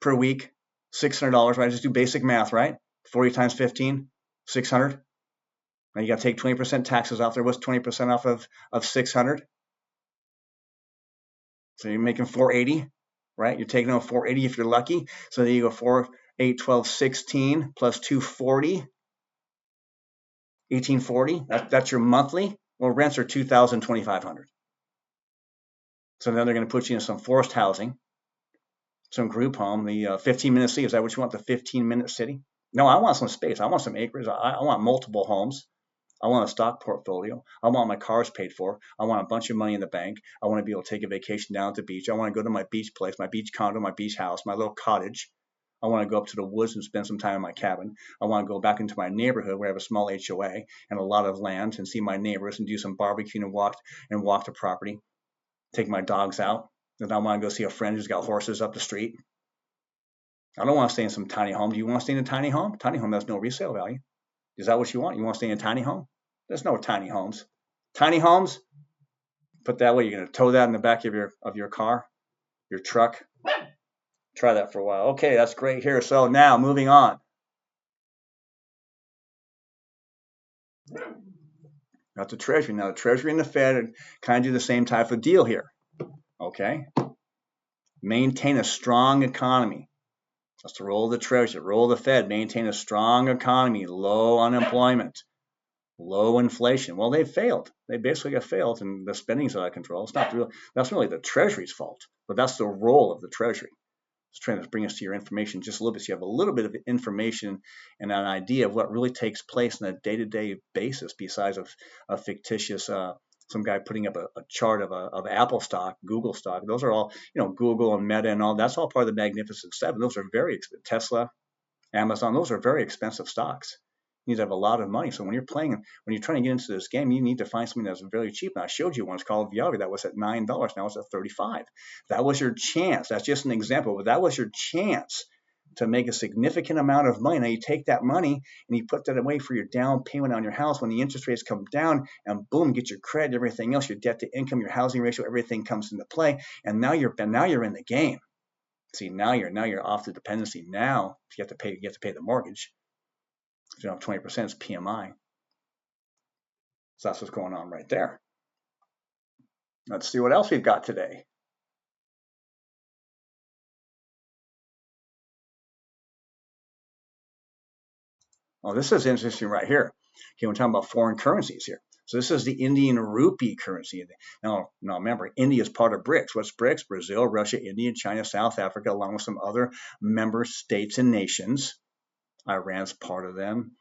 per week? $600, right? Just do basic math, right? 40 times 15, 600. Now you got to take 20% taxes off there. What's 20% off of 600? So you're making 480, right? You're taking home 480 if you're lucky. So there you go, 4, 8, 12, 16 plus 240, 1840. That's your monthly. Well, rents are $2,000, $2,500. So then they're going to put you in some forced housing, some group home, the 15-minute city. Is that what you want, the 15-minute city? No, I want some space. I want some acreage. I want multiple homes. I want a stock portfolio. I want my cars paid for. I want a bunch of money in the bank. I want to be able to take a vacation down at the beach. I want to go to my beach place, my beach condo, my beach house, my little cottage. I want to go up to the woods and spend some time in my cabin. I want to go back into my neighborhood where I have a small HOA and a lot of land and see my neighbors and do some barbecue and walk the property. Take my dogs out. Then I want to go see a friend who's got horses up the street. I don't want to stay in some tiny home. Do you want to stay in a tiny home? Tiny home has no resale value. Is that what you want? You want to stay in a tiny home? There's no tiny homes. Tiny homes, put that way, you're going to tow that in the back of your car, your truck. Try that for a while. Okay, that's great here. So now moving on. Got the Treasury. Now the Treasury and the Fed kind of do the same type of deal here. Okay. Maintain a strong economy. That's the role of the Treasury, role of the Fed. Maintain a strong economy, low unemployment, low inflation. Well, they've failed. They basically have failed, and the spending's out of control. It's not real. That's really the Treasury's fault, but that's the role of the Treasury. Just trying to bring us to your information just a little bit, so you have a little bit of information and an idea of what really takes place on a day-to-day basis, besides a fictitious some guy putting up a chart of Apple stock, Google stock. Those are all, Google and Meta and all. That's all part of the Magnificent Seven. Those are very expensive. Tesla, Amazon. Those are very expensive stocks. You need to have a lot of money. So when you're trying to get into this game, you need to find something that's very cheap. And I showed you one. It's called Viavi. That was at $9. Now it's at $35. That was your chance. That's just an example, but that was your chance to make a significant amount of money. Now you take that money and you put that away for your down payment on your house. When the interest rates come down, and boom, get your credit, everything else, your debt to income, your housing ratio, everything comes into play. And now you're in the game. See, now you're off the dependency. Now you have to pay the mortgage. If you don't have 20%, it's PMI. So that's what's going on right there. Let's see what else we've got today. Oh, this is interesting right here. Okay, we're talking about foreign currencies here. So this is the Indian rupee currency. Now remember, India is part of BRICS. What's BRICS? Brazil, Russia, India, China, South Africa, along with some other member states and nations. Iran's part of them.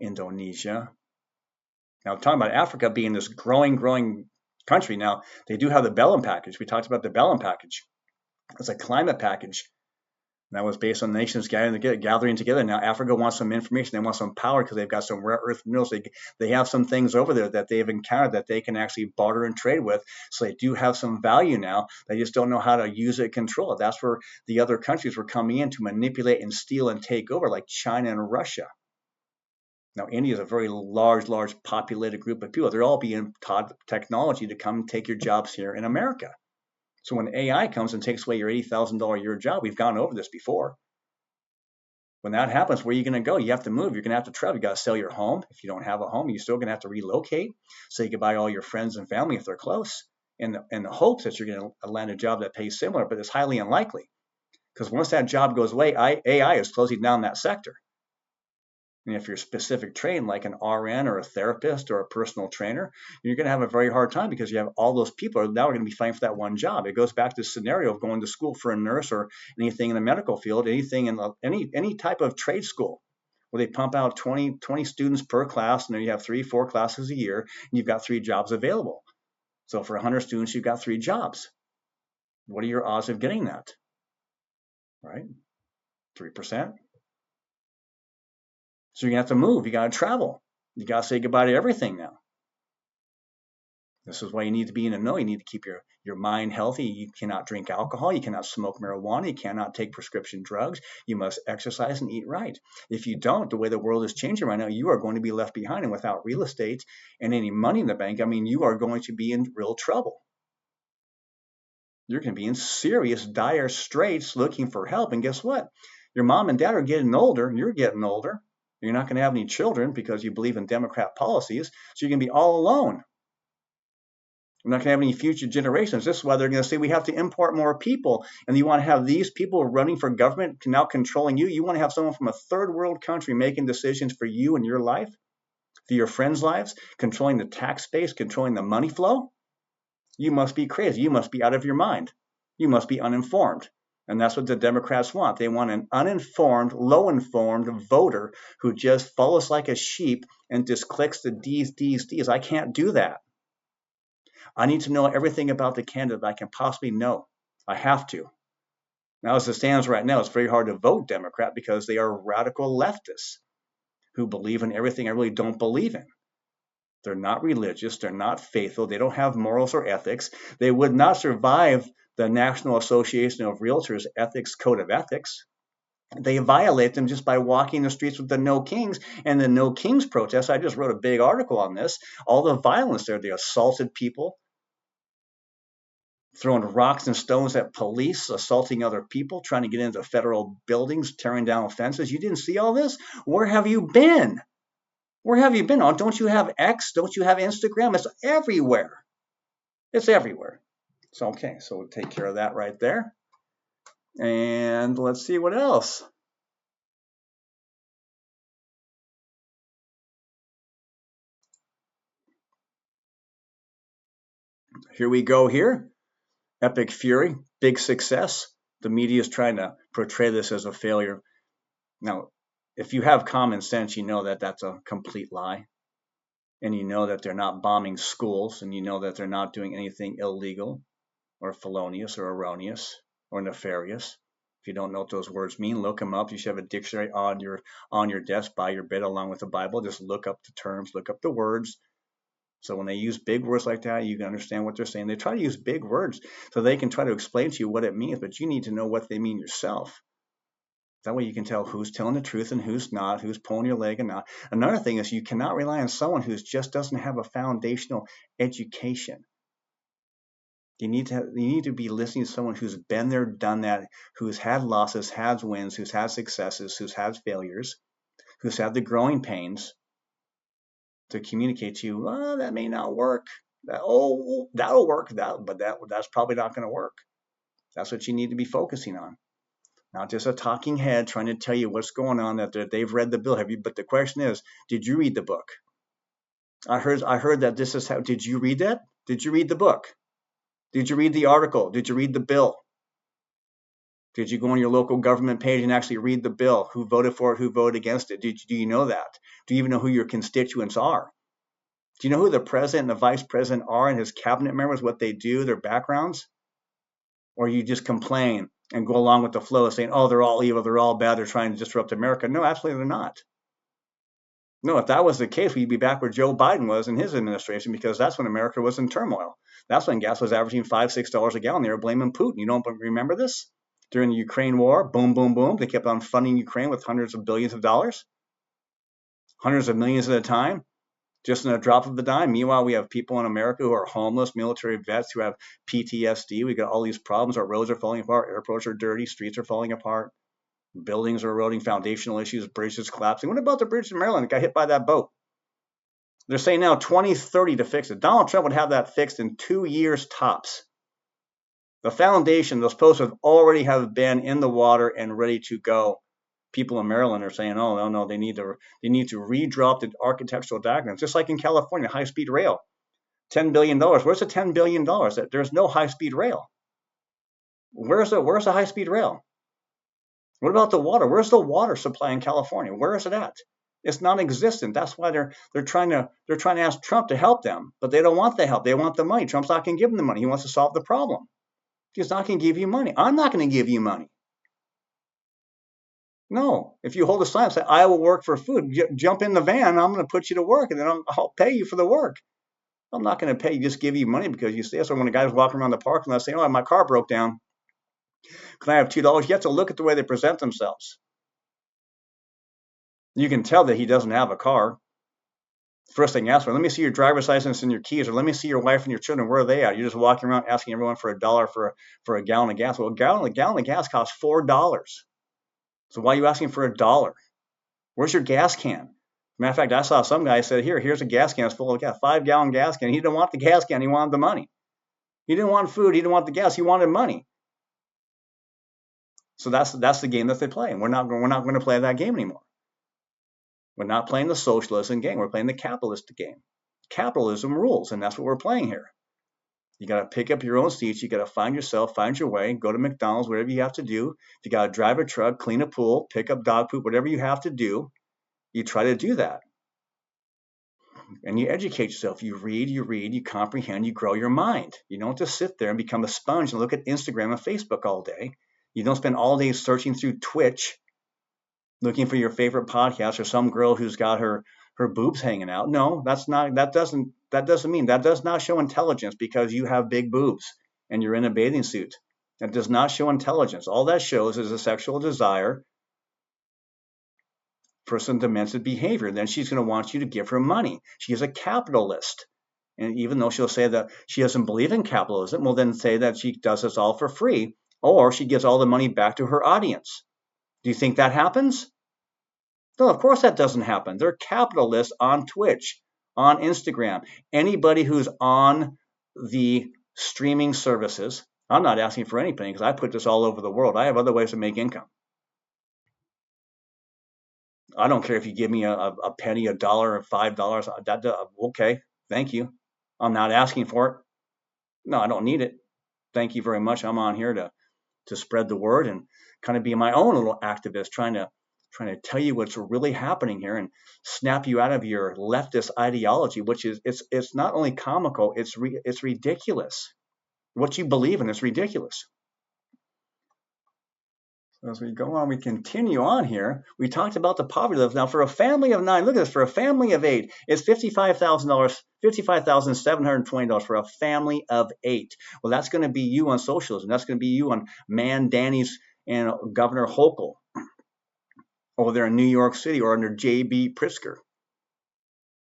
Indonesia. Now, talking about Africa being this growing country, now they do have the Bellum package. We talked about the Bellum package. It's a climate package. And that was based on nations gathering together. Now Africa wants some information. They want some power because they've got some rare earth minerals. They have some things over there that they've encountered that they can actually barter and trade with. So they do have some value now. They just don't know how to use it and control it. That's where the other countries were coming in to manipulate and steal and take over, like China and Russia. Now, India is a very large populated group of people. They're all being taught technology to come take your jobs here in America. So when AI comes and takes away your $80,000 a year job, we've gone over this before. When that happens, where are you going to go? You have to move. You're going to have to travel. You got to sell your home. If you don't have a home, you're still going to have to relocate. Say goodbye to all your friends and family if they're close, in the hopes that you're going to land a job that pays similar, but it's highly unlikely. Because once that job goes away, AI is closing down that sector. And if you're specific trained, like an RN or a therapist or a personal trainer, you're going to have a very hard time because you have all those people are now going to be fighting for that one job. It goes back to the scenario of going to school for a nurse or anything in the medical field, anything in any type of trade school where they pump out 20 students per class, and then you have 3-4 classes a year, and you've got 3 jobs available. So for 100 students, you've got 3 jobs. What are your odds of getting that? Right? 3%. So you're going to have to move. You got to travel. You got to say goodbye to everything now. This is why you need to be in the know. You need to keep your mind healthy. You cannot drink alcohol. You cannot smoke marijuana. You cannot take prescription drugs. You must exercise and eat right. If you don't, the way the world is changing right now, you are going to be left behind. And without real estate and any money in the bank, I mean, you are going to be in real trouble. You're going to be in serious, dire straits looking for help. And guess what? Your mom and dad are getting older. You're getting older. You're not going to have any children because you believe in Democrat policies. So you're going to be all alone. We're not going to have any future generations. This is why they're going to say we have to import more people. And you want to have these people running for government now controlling you. You want to have someone from a third world country making decisions for you and your life, for your friends' lives, controlling the tax base, controlling the money flow. You must be crazy. You must be out of your mind. You must be uninformed. And that's what the Democrats want. They want an uninformed, low-informed voter who just follows like a sheep and just clicks the D's. I can't do that. I need to know everything about the candidate I can possibly know. I have to. Now, as it stands right now, it's very hard to vote Democrat because they are radical leftists who believe in everything I really don't believe in. They're not religious. They're not faithful. They don't have morals or ethics. They would not survive the National Association of Realtors Ethics Code of Ethics. They violate them just by walking the streets with the No Kings and the No Kings protests. I just wrote a big article on this. All the violence there. They assaulted people, throwing rocks and stones at police, assaulting other people, trying to get into federal buildings, tearing down fences. You didn't see all this? Where have you been? Where have you been? Oh, don't you have X? Don't you have Instagram? It's everywhere. It's everywhere. So, okay, so we'll take care of that right there. And let's see what else. Here we go here. Epic Fury, big success. The media is trying to portray this as a failure. Now, if you have common sense, you know that that's a complete lie. And you know that they're not bombing schools, and you know that they're not doing anything illegal or felonious or erroneous or nefarious. If you don't know what those words mean, look them up. You should have a dictionary on your desk by your bed along with the Bible. Just look up the terms, look up the words. So when they use big words like that, you can understand what they're saying. They try to use big words so they can try to explain to you what it means, but you need to know what they mean yourself. That way you can tell who's telling the truth and who's not, who's pulling your leg and not. Another thing is you cannot rely on someone who just doesn't have a foundational education. You need to be listening to someone who's been there, done that, who's had losses, has wins, who's had successes, who's had failures, who's had the growing pains to communicate to you, oh, that may not work. That'll work, but that's probably not going to work. That's what you need to be focusing on. Not just a talking head trying to tell you what's going on, that they've read the bill. But the question is, did you read the book? I heard that this is how. Did you read that? Did you read the book? Did you read the article? Did you read the bill? Did you go on your local government page and actually read the bill? Who voted for it? Who voted against it? Do you know that? Do you even know who your constituents are? Do you know who the president and the vice president are and his cabinet members, what they do, their backgrounds? Or you just complain and go along with the flow saying, oh, they're all evil, they're all bad, they're trying to disrupt America. No, absolutely they're not. No, if that was the case, we'd be back where Joe Biden was in his administration, because that's when America was in turmoil. That's when gas was averaging $5, $6 a gallon. They were blaming Putin. You don't remember this? During the Ukraine war, boom, boom, boom. They kept on funding Ukraine with hundreds of billions of dollars, hundreds of millions at a time, just in a drop of the dime. Meanwhile, we have people in America who are homeless, military vets who have PTSD. We got all these problems. Our roads are falling apart. Airports are dirty. Streets are falling apart. Buildings are eroding. Foundational issues. Bridges collapsing. What about the bridge in Maryland that got hit by that boat? They're saying now 2030 to fix it. Donald Trump would have that fixed in 2 years tops. The foundation, those posts would already have been in the water and ready to go. People in Maryland are saying, oh, no, they need to redrop the architectural diagrams, just like in California, high-speed rail. $10 billion. Where's the $10 billion? There's no high-speed rail. Where's the high-speed rail? What about the water? Where's the water supply in California? Where is it at? It's non-existent. That's why they're trying to ask Trump to help them, but they don't want the help. They want the money. Trump's not going to give them the money. He wants to solve the problem. He's not going to give you money. I'm not going to give you money. No. If you hold a sign and say, I will work for food, jump in the van, I'm going to put you to work, and then I'll pay you for the work. I'm not going to pay you, just give you money because you say so. When a guy's walking around the parking lot saying, oh, my car broke down, can I have $2? You have to look at the way they present themselves. You can tell that he doesn't have a car. First thing he asks for, let me see your driver's license and your keys, or let me see your wife and your children. Where are they at? You're just walking around asking everyone for $1 for a gallon of gas. Well, a gallon of gas costs $4. So why are you asking for $1? Where's your gas can? Matter of fact, I saw some guy said, here's a gas can. It's full of gas, 5-gallon gas can. He didn't want the gas can. He wanted the money. He didn't want food. He didn't want the gas. He wanted money. So that's the game that they play. And we're not going to play that game anymore. We're not playing the socialism game. We're playing the capitalist game. Capitalism rules, and that's what we're playing here. You got to pick up your own seats. You got to find yourself, find your way, go to McDonald's, whatever you have to do. If you got to drive a truck, clean a pool, pick up dog poop, whatever you have to do, you try to do that. And you educate yourself. You read, you comprehend, you grow your mind. You don't just sit there and become a sponge and look at Instagram and Facebook all day. You don't spend all day searching through Twitch looking for your favorite podcast or some girl who's got her boobs hanging out. No, that does not show intelligence because you have big boobs and you're in a bathing suit. That does not show intelligence. All that shows is a sexual desire for some demented behavior. Then she's going to want you to give her money. She is a capitalist. And even though she'll say that she doesn't believe in capitalism, well, then say that she does this all for free, or she gives all the money back to her audience. Do you think that happens? No, of course that doesn't happen. They're capitalists on Twitch, on Instagram. Anybody who's on the streaming services, I'm not asking for anything because I put this all over the world. I have other ways to make income. I don't care if you give me a penny, $1, or $5. Okay, thank you. I'm not asking for it. No, I don't need it. Thank you very much. I'm on here to spread the word and kind of be my own little activist, trying to tell you what's really happening here and snap you out of your leftist ideology, which is it's not only comical, it's ridiculous. What you believe in is ridiculous. So as we go on, we continue on here. We talked about the poverty level. Now, for a family of 9, look at this. For a family of 8, it's $55,000, $55,720 for a family of 8. Well, that's going to be you on socialism. That's going to be you on Danny's and Governor Hochul over there in New York City, or under J.B. Pritzker.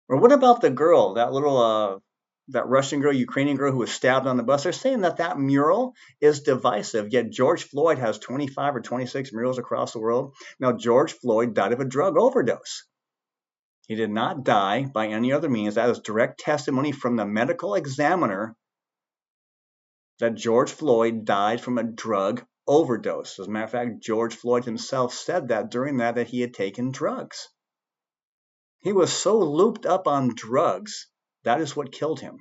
Or what about the girl, that little that Russian girl, Ukrainian girl who was stabbed on the bus? They're saying that mural is divisive, yet George Floyd has 25 or 26 murals across the world. Now, George Floyd died of a drug overdose. He did not die by any other means. That is direct testimony from the medical examiner that George Floyd died from a drug overdose. As a matter of fact, George Floyd himself said that during that he had taken drugs. He was so looped up on drugs, that is what killed him.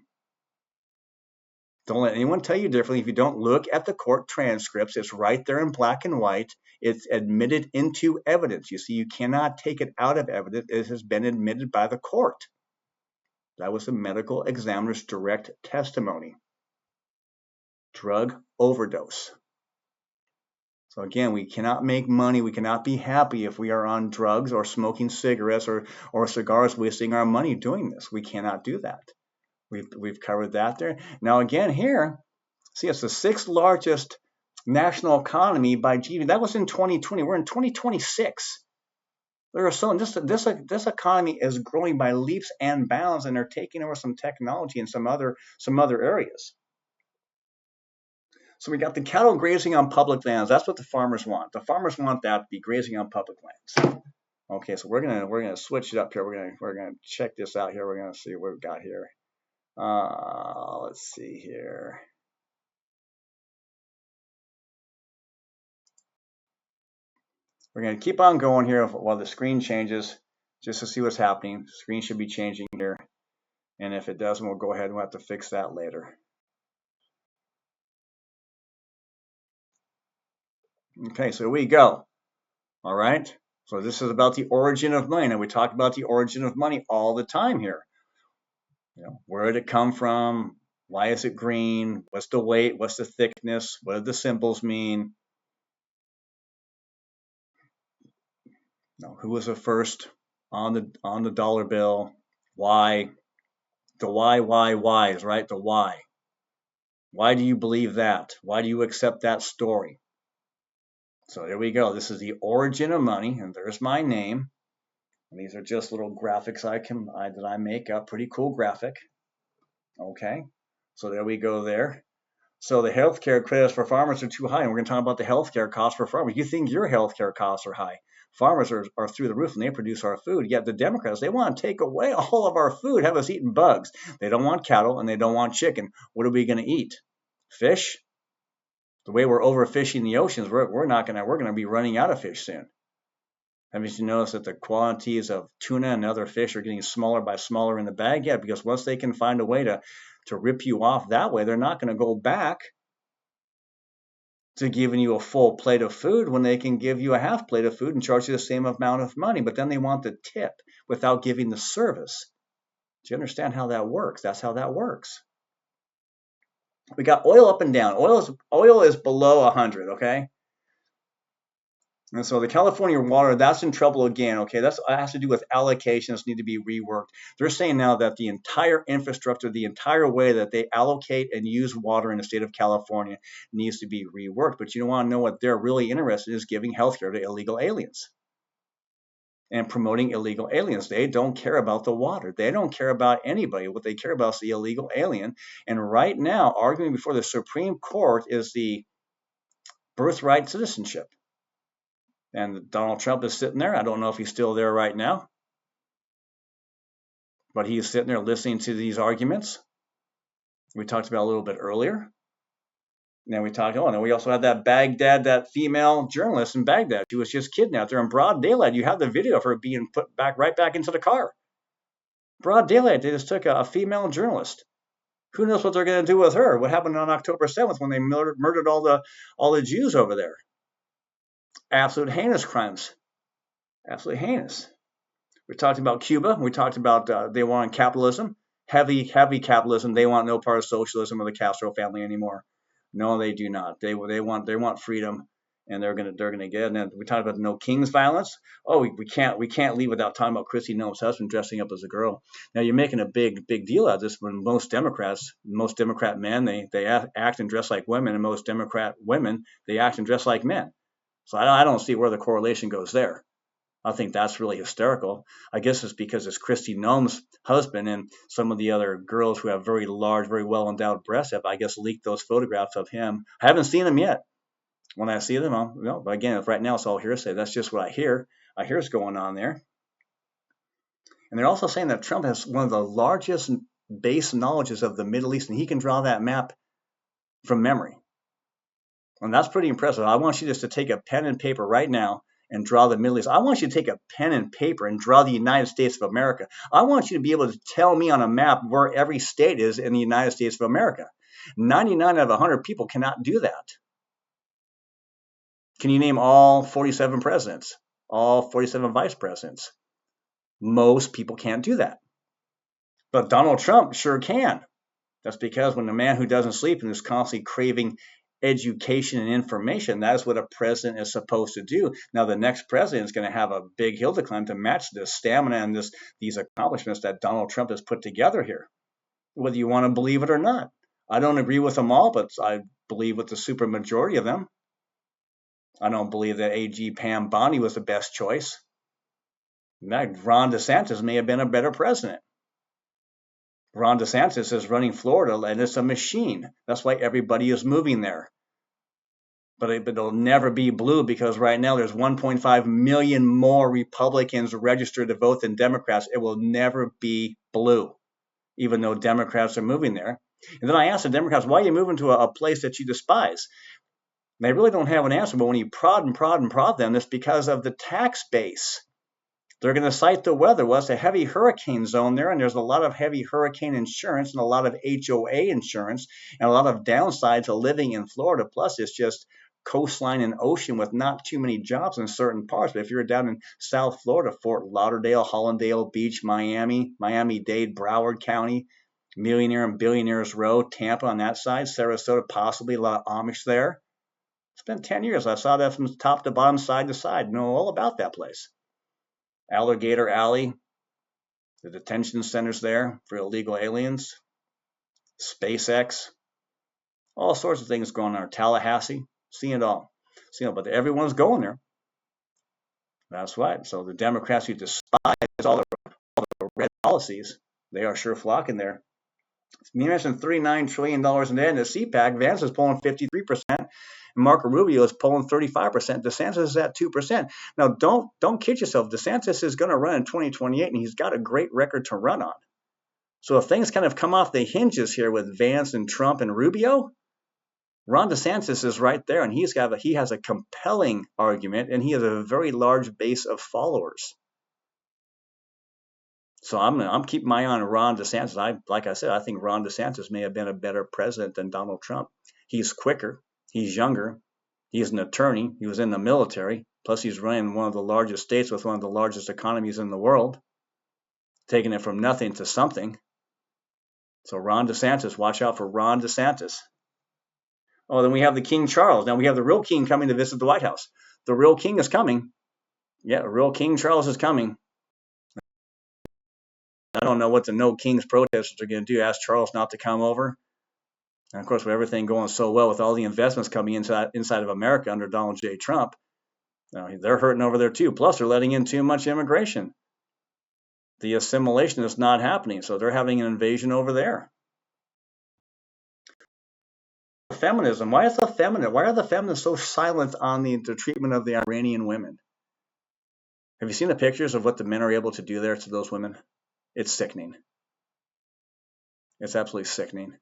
Don't let anyone tell you differently. If you don't look at the court transcripts, it's right there in black and white. It's admitted into evidence. You see, you cannot take it out of evidence. It has been admitted by the court. That was the medical examiner's direct testimony. Drug overdose. So again, we cannot make money. We cannot be happy if we are on drugs or smoking cigarettes or cigars, wasting our money doing this. We cannot do that. We've covered that there. Now again here, see, it's the 6th largest national economy by GDP. That was in 2020. We're in 2026. There are this economy is growing by leaps and bounds, and they're taking over some technology in some other areas. So we got the cattle grazing on public lands. That's what the farmers want. The farmers want that to be grazing on public lands. Okay, so we're gonna switch it up here. We're gonna check this out here. We're gonna see what we've got here. Let's see here. We're going to keep on going here while the screen changes, just to see what's happening. The screen should be changing here. And if it doesn't, we'll go ahead and we'll have to fix that later. Okay, so here we go. All right. So this is about the origin of money. And we talk about the origin of money all the time here. Where did it come from? Why is it green? What's the weight? What's the thickness? What do the symbols mean? Who was the first on the dollar bill? Why? The whys, right? The why. Why do you believe that? Why do you accept that story? So there we go. This is the origin of money, and there's my name. And these are just little graphics that I make up. Pretty cool graphic. Okay. So there we go there. So the healthcare credits for farmers are too high, and we're going to talk about the healthcare costs for farmers. You think your healthcare costs are high? Farmers are through the roof, and they produce our food. Yet the Democrats, they want to take away all of our food, have us eating bugs. They don't want cattle, and they don't want chicken. What are we going to eat? Fish? The way we're overfishing the oceans, we're going to be running out of fish soon. Haven't you noticed that the quantities of tuna and other fish are getting smaller by smaller in the bag? Yeah, because once they can find a way to rip you off that way, they're not going to go back to giving you a full plate of food when they can give you a half plate of food and charge you the same amount of money. But then they want the tip without giving the service. Do you understand how that works? That's how that works. We got oil up and down. Oil is below 100, okay? And so the California water, that's in trouble again, okay? That has to do with allocations need to be reworked. They're saying now that the entire infrastructure, the entire way that they allocate and use water in the state of California needs to be reworked. But you want to know what they're really interested in is giving healthcare to illegal aliens and promoting illegal aliens. They don't care about the water. They don't care about anybody. What they care about is the illegal alien. And right now, arguing before the Supreme Court is the birthright citizenship. And Donald Trump is sitting there. I don't know if he's still there right now, but he is sitting there listening to these arguments. We talked about a little bit earlier. And then we also had that Baghdad, that female journalist in Baghdad. She was just kidnapped there in broad daylight. You have the video of her being put right back into the car. Broad daylight, they just took a female journalist. Who knows what they're going to do with her? What happened on October 7th when they murdered all the Jews over there? Absolute heinous crimes. Absolutely heinous. We talked about Cuba. We talked about they want capitalism, heavy capitalism. They want no part of socialism or the Castro family anymore. No, they do not. They want freedom, and they're gonna get it. And then we talked about no king's violence. Oh, we can't leave without talking about Kristi Noem's husband dressing up as a girl. Now you're making a big deal out of this when most Democrat men they act and dress like women, and most Democrat women they act and dress like men. So I don't see where the correlation goes there. I think that's really hysterical. I guess it's because it's Kristi Noem's husband and some of the other girls who have very large, very well-endowed breasts have, I guess, leaked those photographs of him. I haven't seen them yet. When I see them, but again, right now it's all hearsay. That's just what I hear. I hear is going on there. And they're also saying that Trump has one of the largest base knowledges of the Middle East, and he can draw that map from memory. And that's pretty impressive. I want you just to take a pen and paper right now and draw the Middle East. I want you to take a pen and paper and draw the United States of America. I want you to be able to tell me on a map where every state is in the United States of America. 99 out of 100 people cannot do that. Can you name all 47 presidents, all 47 vice presidents? Most people can't do that. But Donald Trump sure can. That's because when the man who doesn't sleep and is constantly craving education and information, that's what a president is supposed to do. Now, the next president is going to have a big hill to climb to match the stamina and these accomplishments that Donald Trump has put together here, whether you want to believe it or not. I don't agree with them all, but I believe with the super majority of them. I don't believe that AG Pam Bondi was the best choice. In fact, Ron DeSantis may have been a better president. Ron DeSantis is running Florida, and it's a machine. That's why everybody is moving there. But it'll never be blue because right now there's 1.5 million more Republicans registered to vote than Democrats. It will never be blue, even though Democrats are moving there. And then I asked the Democrats, why are you moving to a place that you despise? They really don't have an answer, but when you prod them, it's because of the tax base. They're going to cite the weather. Well, it's a heavy hurricane zone there, and there's a lot of heavy hurricane insurance and a lot of HOA insurance and a lot of downside to living in Florida. Plus, it's just coastline and ocean with not too many jobs in certain parts. But if you're down in South Florida, Fort Lauderdale, Hollandale Beach, Miami, Miami-Dade, Broward County, Millionaire and Billionaires Row, Tampa on that side, Sarasota, possibly a lot of Amish there. It's been 10 years. I saw that from top to bottom, side to side. Know all about that place. Alligator Alley, the detention centers there for illegal aliens, SpaceX, all sorts of things going on. Tallahassee, seeing it all. But everyone's going there. That's right. So the Democrats who despise all the red policies, they are sure flocking there. You mentioned $39 trillion in debt in the CPAC. Vance is pulling 53%. Marco Rubio is polling 35%. DeSantis is at 2%. Now, don't kid yourself. DeSantis is going to run in 2028, and he's got a great record to run on. So if things kind of come off the hinges here with Vance and Trump and Rubio, Ron DeSantis is right there, and he has a compelling argument, and he has a very large base of followers. So I'm keeping my eye on Ron DeSantis. Like I said, I think Ron DeSantis may have been a better president than Donald Trump. He's quicker. He's younger. He's an attorney. He was in the military. Plus, he's running one of the largest states with one of the largest economies in the world, taking it from nothing to something. So Ron DeSantis, watch out for Ron DeSantis. Oh, then we have the King Charles. Now we have the real king coming to visit the White House. The real king is coming. Yeah, real King Charles is coming. I don't know what the No Kings protesters are going to do. Ask Charles not to come over. And of course, with everything going so well, with all the investments coming inside of America under Donald J. Trump, they're hurting over there too. Plus, they're letting in too much immigration. The assimilation is not happening, so they're having an invasion over there. Feminism. Why are the feminists so silent on the treatment of the Iranian women? Have you seen the pictures of what the men are able to do there to those women? It's sickening. It's absolutely sickening.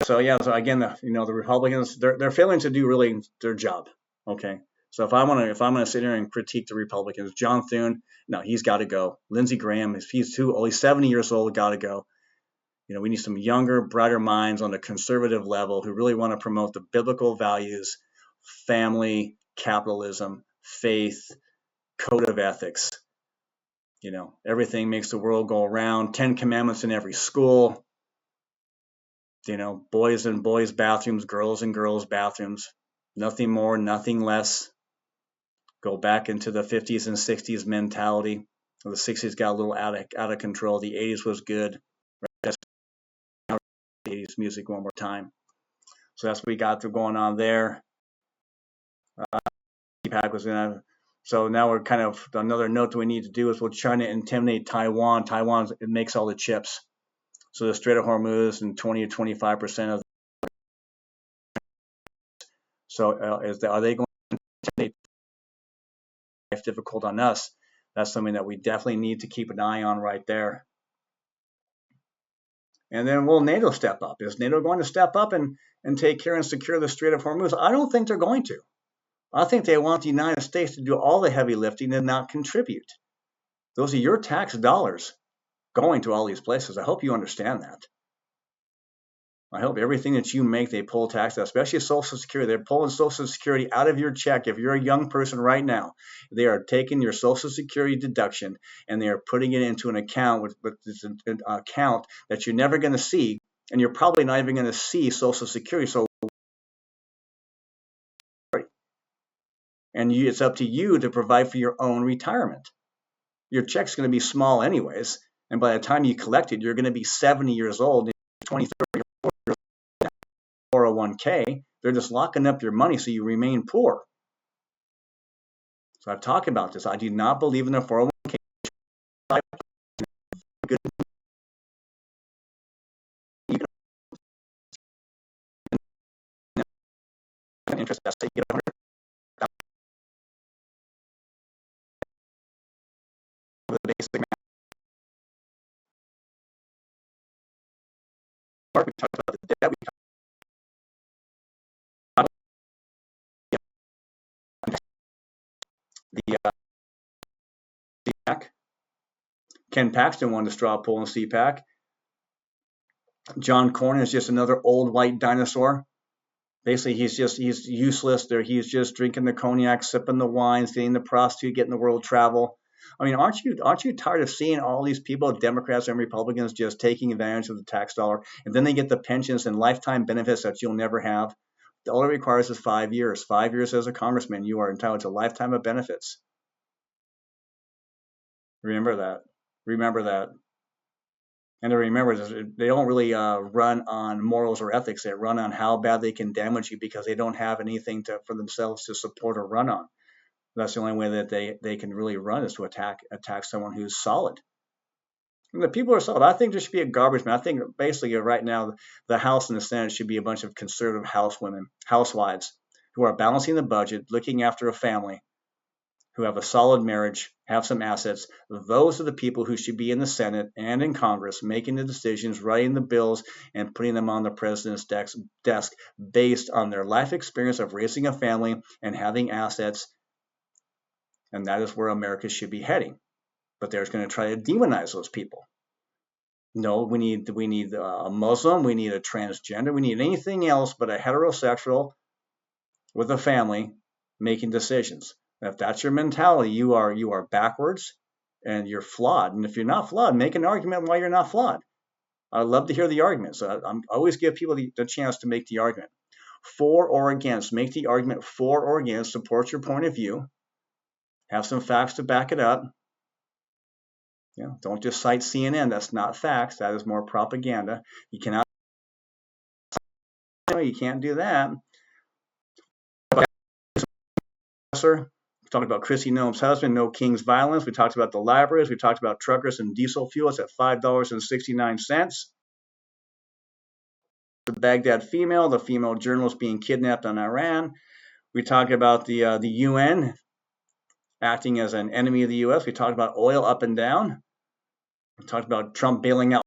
So again, the Republicans, they're failing to do really their job. Okay. So if I'm gonna sit here and critique the Republicans, John Thune, no, he's got to go. Lindsey Graham, he's only 70 years old, got to go. We need some younger, brighter minds on the conservative level who really want to promote the biblical values, family, capitalism, faith, code of ethics. Everything makes the world go around. 10 commandments in every school. Boys in boys' bathrooms, girls in girls' bathrooms. Nothing more, nothing less. Go back into the 50s and 60s mentality. The 60s got a little out of control. The 80s was good. That's 80s music one more time. So that's what we got going on there. So now we're kind of, another note that we need to do is, will China intimidate Taiwan? Taiwan, it makes all the chips. So the Strait of Hormuz and 20 to 25% of. So are they going to intimidate? It's difficult on us. That's something that we definitely need to keep an eye on right there. And then will NATO step up? Is NATO going to step up and take care and secure the Strait of Hormuz? I don't think they're going to. I think they want the United States to do all the heavy lifting and not contribute. Those are your tax dollars going to all these places. I hope you understand that. I hope everything that you make, they pull tax, especially Social Security. They're pulling Social Security out of your check. If you're a young person right now, they are taking your Social Security deduction and they are putting it into an account with this an account that you're never going to see, and you're probably not even going to see Social Security. So, and it's up to you to provide for your own retirement. Your check's going to be small anyways, and by the time you collect it, you're going to be 70 years old, 20, 30, 401k. They're just locking up your money so you remain poor. So I've talked about this. I do not believe in the 401k. Interest, that's you get 100 of the basic mark. We talked about the debt. We talked about the CPAC. Ken Paxton won the straw poll in CPAC. John Cornyn is just another old white dinosaur. Basically, he's useless. There, he's just drinking the cognac, sipping the wines, getting the prostitute, getting the world travel. I mean, aren't you tired of seeing all these people, Democrats and Republicans, just taking advantage of the tax dollar, and then they get the pensions and lifetime benefits that you'll never have? All it requires is 5 years. 5 years as a congressman, you are entitled to a lifetime of benefits. Remember that. Remember that. And to remember, they don't really run on morals or ethics. They run on how bad they can damage you because they don't have anything for themselves to support or run on. That's the only way that they can really run, is to attack someone who's solid. And the people are solid. I think there should be a garbage man. I think basically right now the House and the Senate should be a bunch of conservative housewives who are balancing the budget, looking after a family, who have a solid marriage, have some assets. Those are the people who should be in the Senate and in Congress making the decisions, writing the bills, and putting them on the president's desk based on their life experience of raising a family and having assets. And that is where America should be heading. But they're going to try to demonize those people. No, we need a Muslim, we need a transgender, we need anything else but a heterosexual with a family making decisions. If that's your mentality, you are backwards and you're flawed. And if you're not flawed, make an argument why you're not flawed. I love to hear the argument. So I always give people the chance to make the argument. For or against, make the argument for or against, support your point of view, have some facts to back it up. You know, don't just cite CNN. That's not facts. That is more propaganda. You can't do that. We talked about Kristi Noem's husband, No King's Violence. We talked about the libraries. We talked about truckers and diesel fuel. It's at $5.69. The Baghdad female, the female journalist being kidnapped in Iran. We talked about the UN acting as an enemy of the U.S. We talked about oil up and down. We talked about Trump bailing out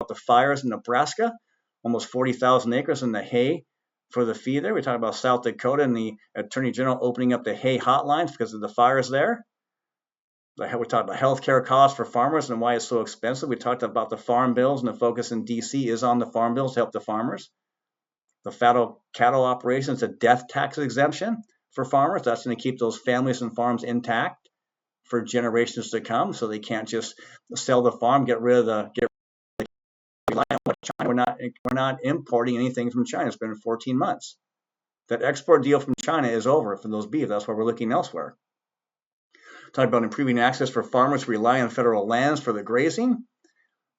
the fires in Nebraska, almost 40,000 acres in the hay for the feed there. We talked about South Dakota and the Attorney General opening up the hay hotlines because of the fires there. We talked about healthcare costs for farmers and why it's so expensive. We talked about the farm bills, and the focus in D.C. is on the farm bills to help the farmers. The cattle operations, a death tax exemption for farmers. That's going to keep those families and farms intact for generations to come, so they can't just sell the farm, get rid of the China. We're not importing anything from China. It's been 14 months. That export deal from China is over for those beef. That's why we're looking elsewhere. Talk about improving access for farmers who rely on federal lands for the grazing,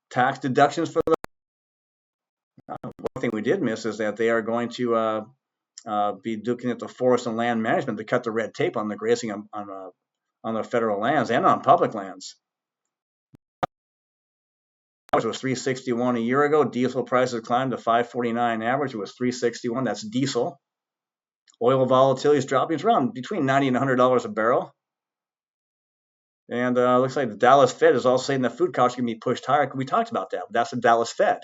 tax deductions for the. One thing we did miss is that they are going to be looking at the forest and land management to cut the red tape on the grazing on the federal lands and on public lands. It was $3.61 a year ago. Diesel prices climbed to $5.49 average. It was $3.61. That's diesel. Oil volatility is dropping. It's around between $90 and $100 a barrel. And looks like the Dallas Fed is also saying the food costs are going to be pushed higher. We talked about that. That's the Dallas Fed.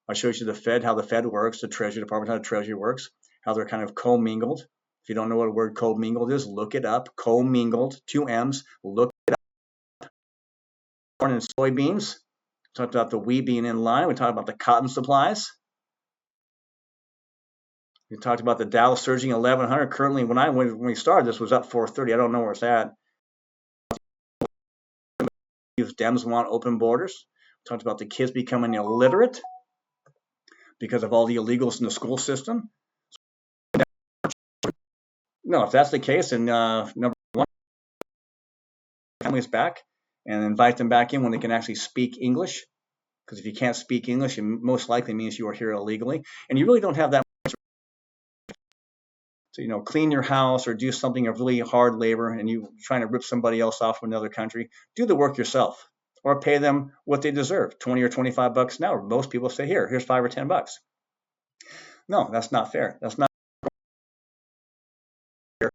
I showed you the Fed, how the Fed works, the Treasury Department, how the Treasury works, how they're kind of commingled. If you don't know what a word commingled is, look it up. Commingled, 2 M's. Look it up. Corn and soybeans. talked about the wheat being in line. We talked about the cotton supplies. We talked about the Dow surging 1,100. Currently, when we started, this was up 430. I don't know where it's at. Dems want open borders. We talked about the kids becoming illiterate because of all the illegals in the school system. No, if that's the case, then number one, families back and invite them back in when they can actually speak English. Because if you can't speak English, it most likely means you are here illegally, and you really don't have that much. So, clean your house or do something of really hard labor, and you're trying to rip somebody else off from another country, do the work yourself or pay them what they deserve, 20 or 25 bucks an hour. Most people say, here's 5 or 10 bucks. No, that's not fair. That's not fair.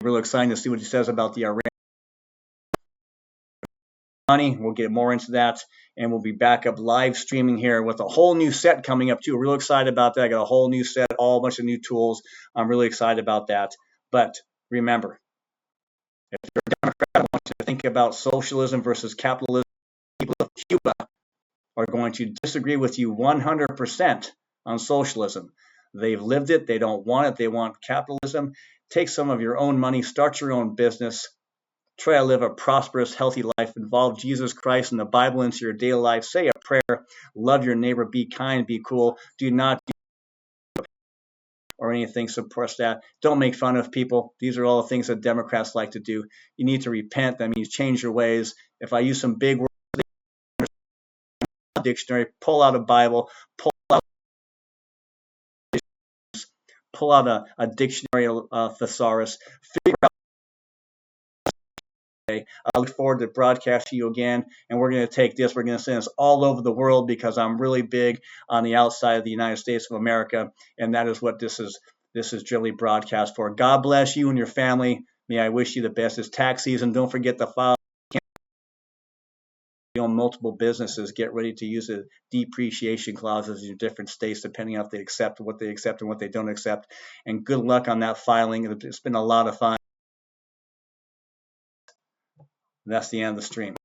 Really exciting to see what he says about the Iran money. We'll get more into that, and we'll be back up live streaming here with a whole new set coming up too. Real excited about that. I got a whole new set, all a bunch of new tools. I'm really excited about that. But remember, if you're a Democrat, I want you to think about socialism versus capitalism. People of Cuba are going to disagree with you 100% on socialism. They've lived it. They don't want it. They want capitalism. Take some of your own money, start your own business. Try to live a prosperous, healthy life. Involve Jesus Christ and the Bible into your daily life. Say a prayer. Love your neighbor. Be kind. Be cool. Do not do or anything. Suppress that. Don't make fun of people. These are all the things that Democrats like to do. You need to repent. That means change your ways. If I use some big words, dictionary, pull out a Bible, pull out a dictionary, thesaurus, figure out. I look forward to broadcasting you again, and we're going to take this. We're going to send this all over the world because I'm really big on the outside of the United States of America, and that is what this is generally broadcast for. God bless you and your family. May I wish you the best. It's tax season. Don't forget to file. You own multiple businesses. Get ready to use the depreciation clauses in different states, depending on if they accept what they accept and what they don't accept. And good luck on that filing. It's been a lot of fun. That's the end of the stream.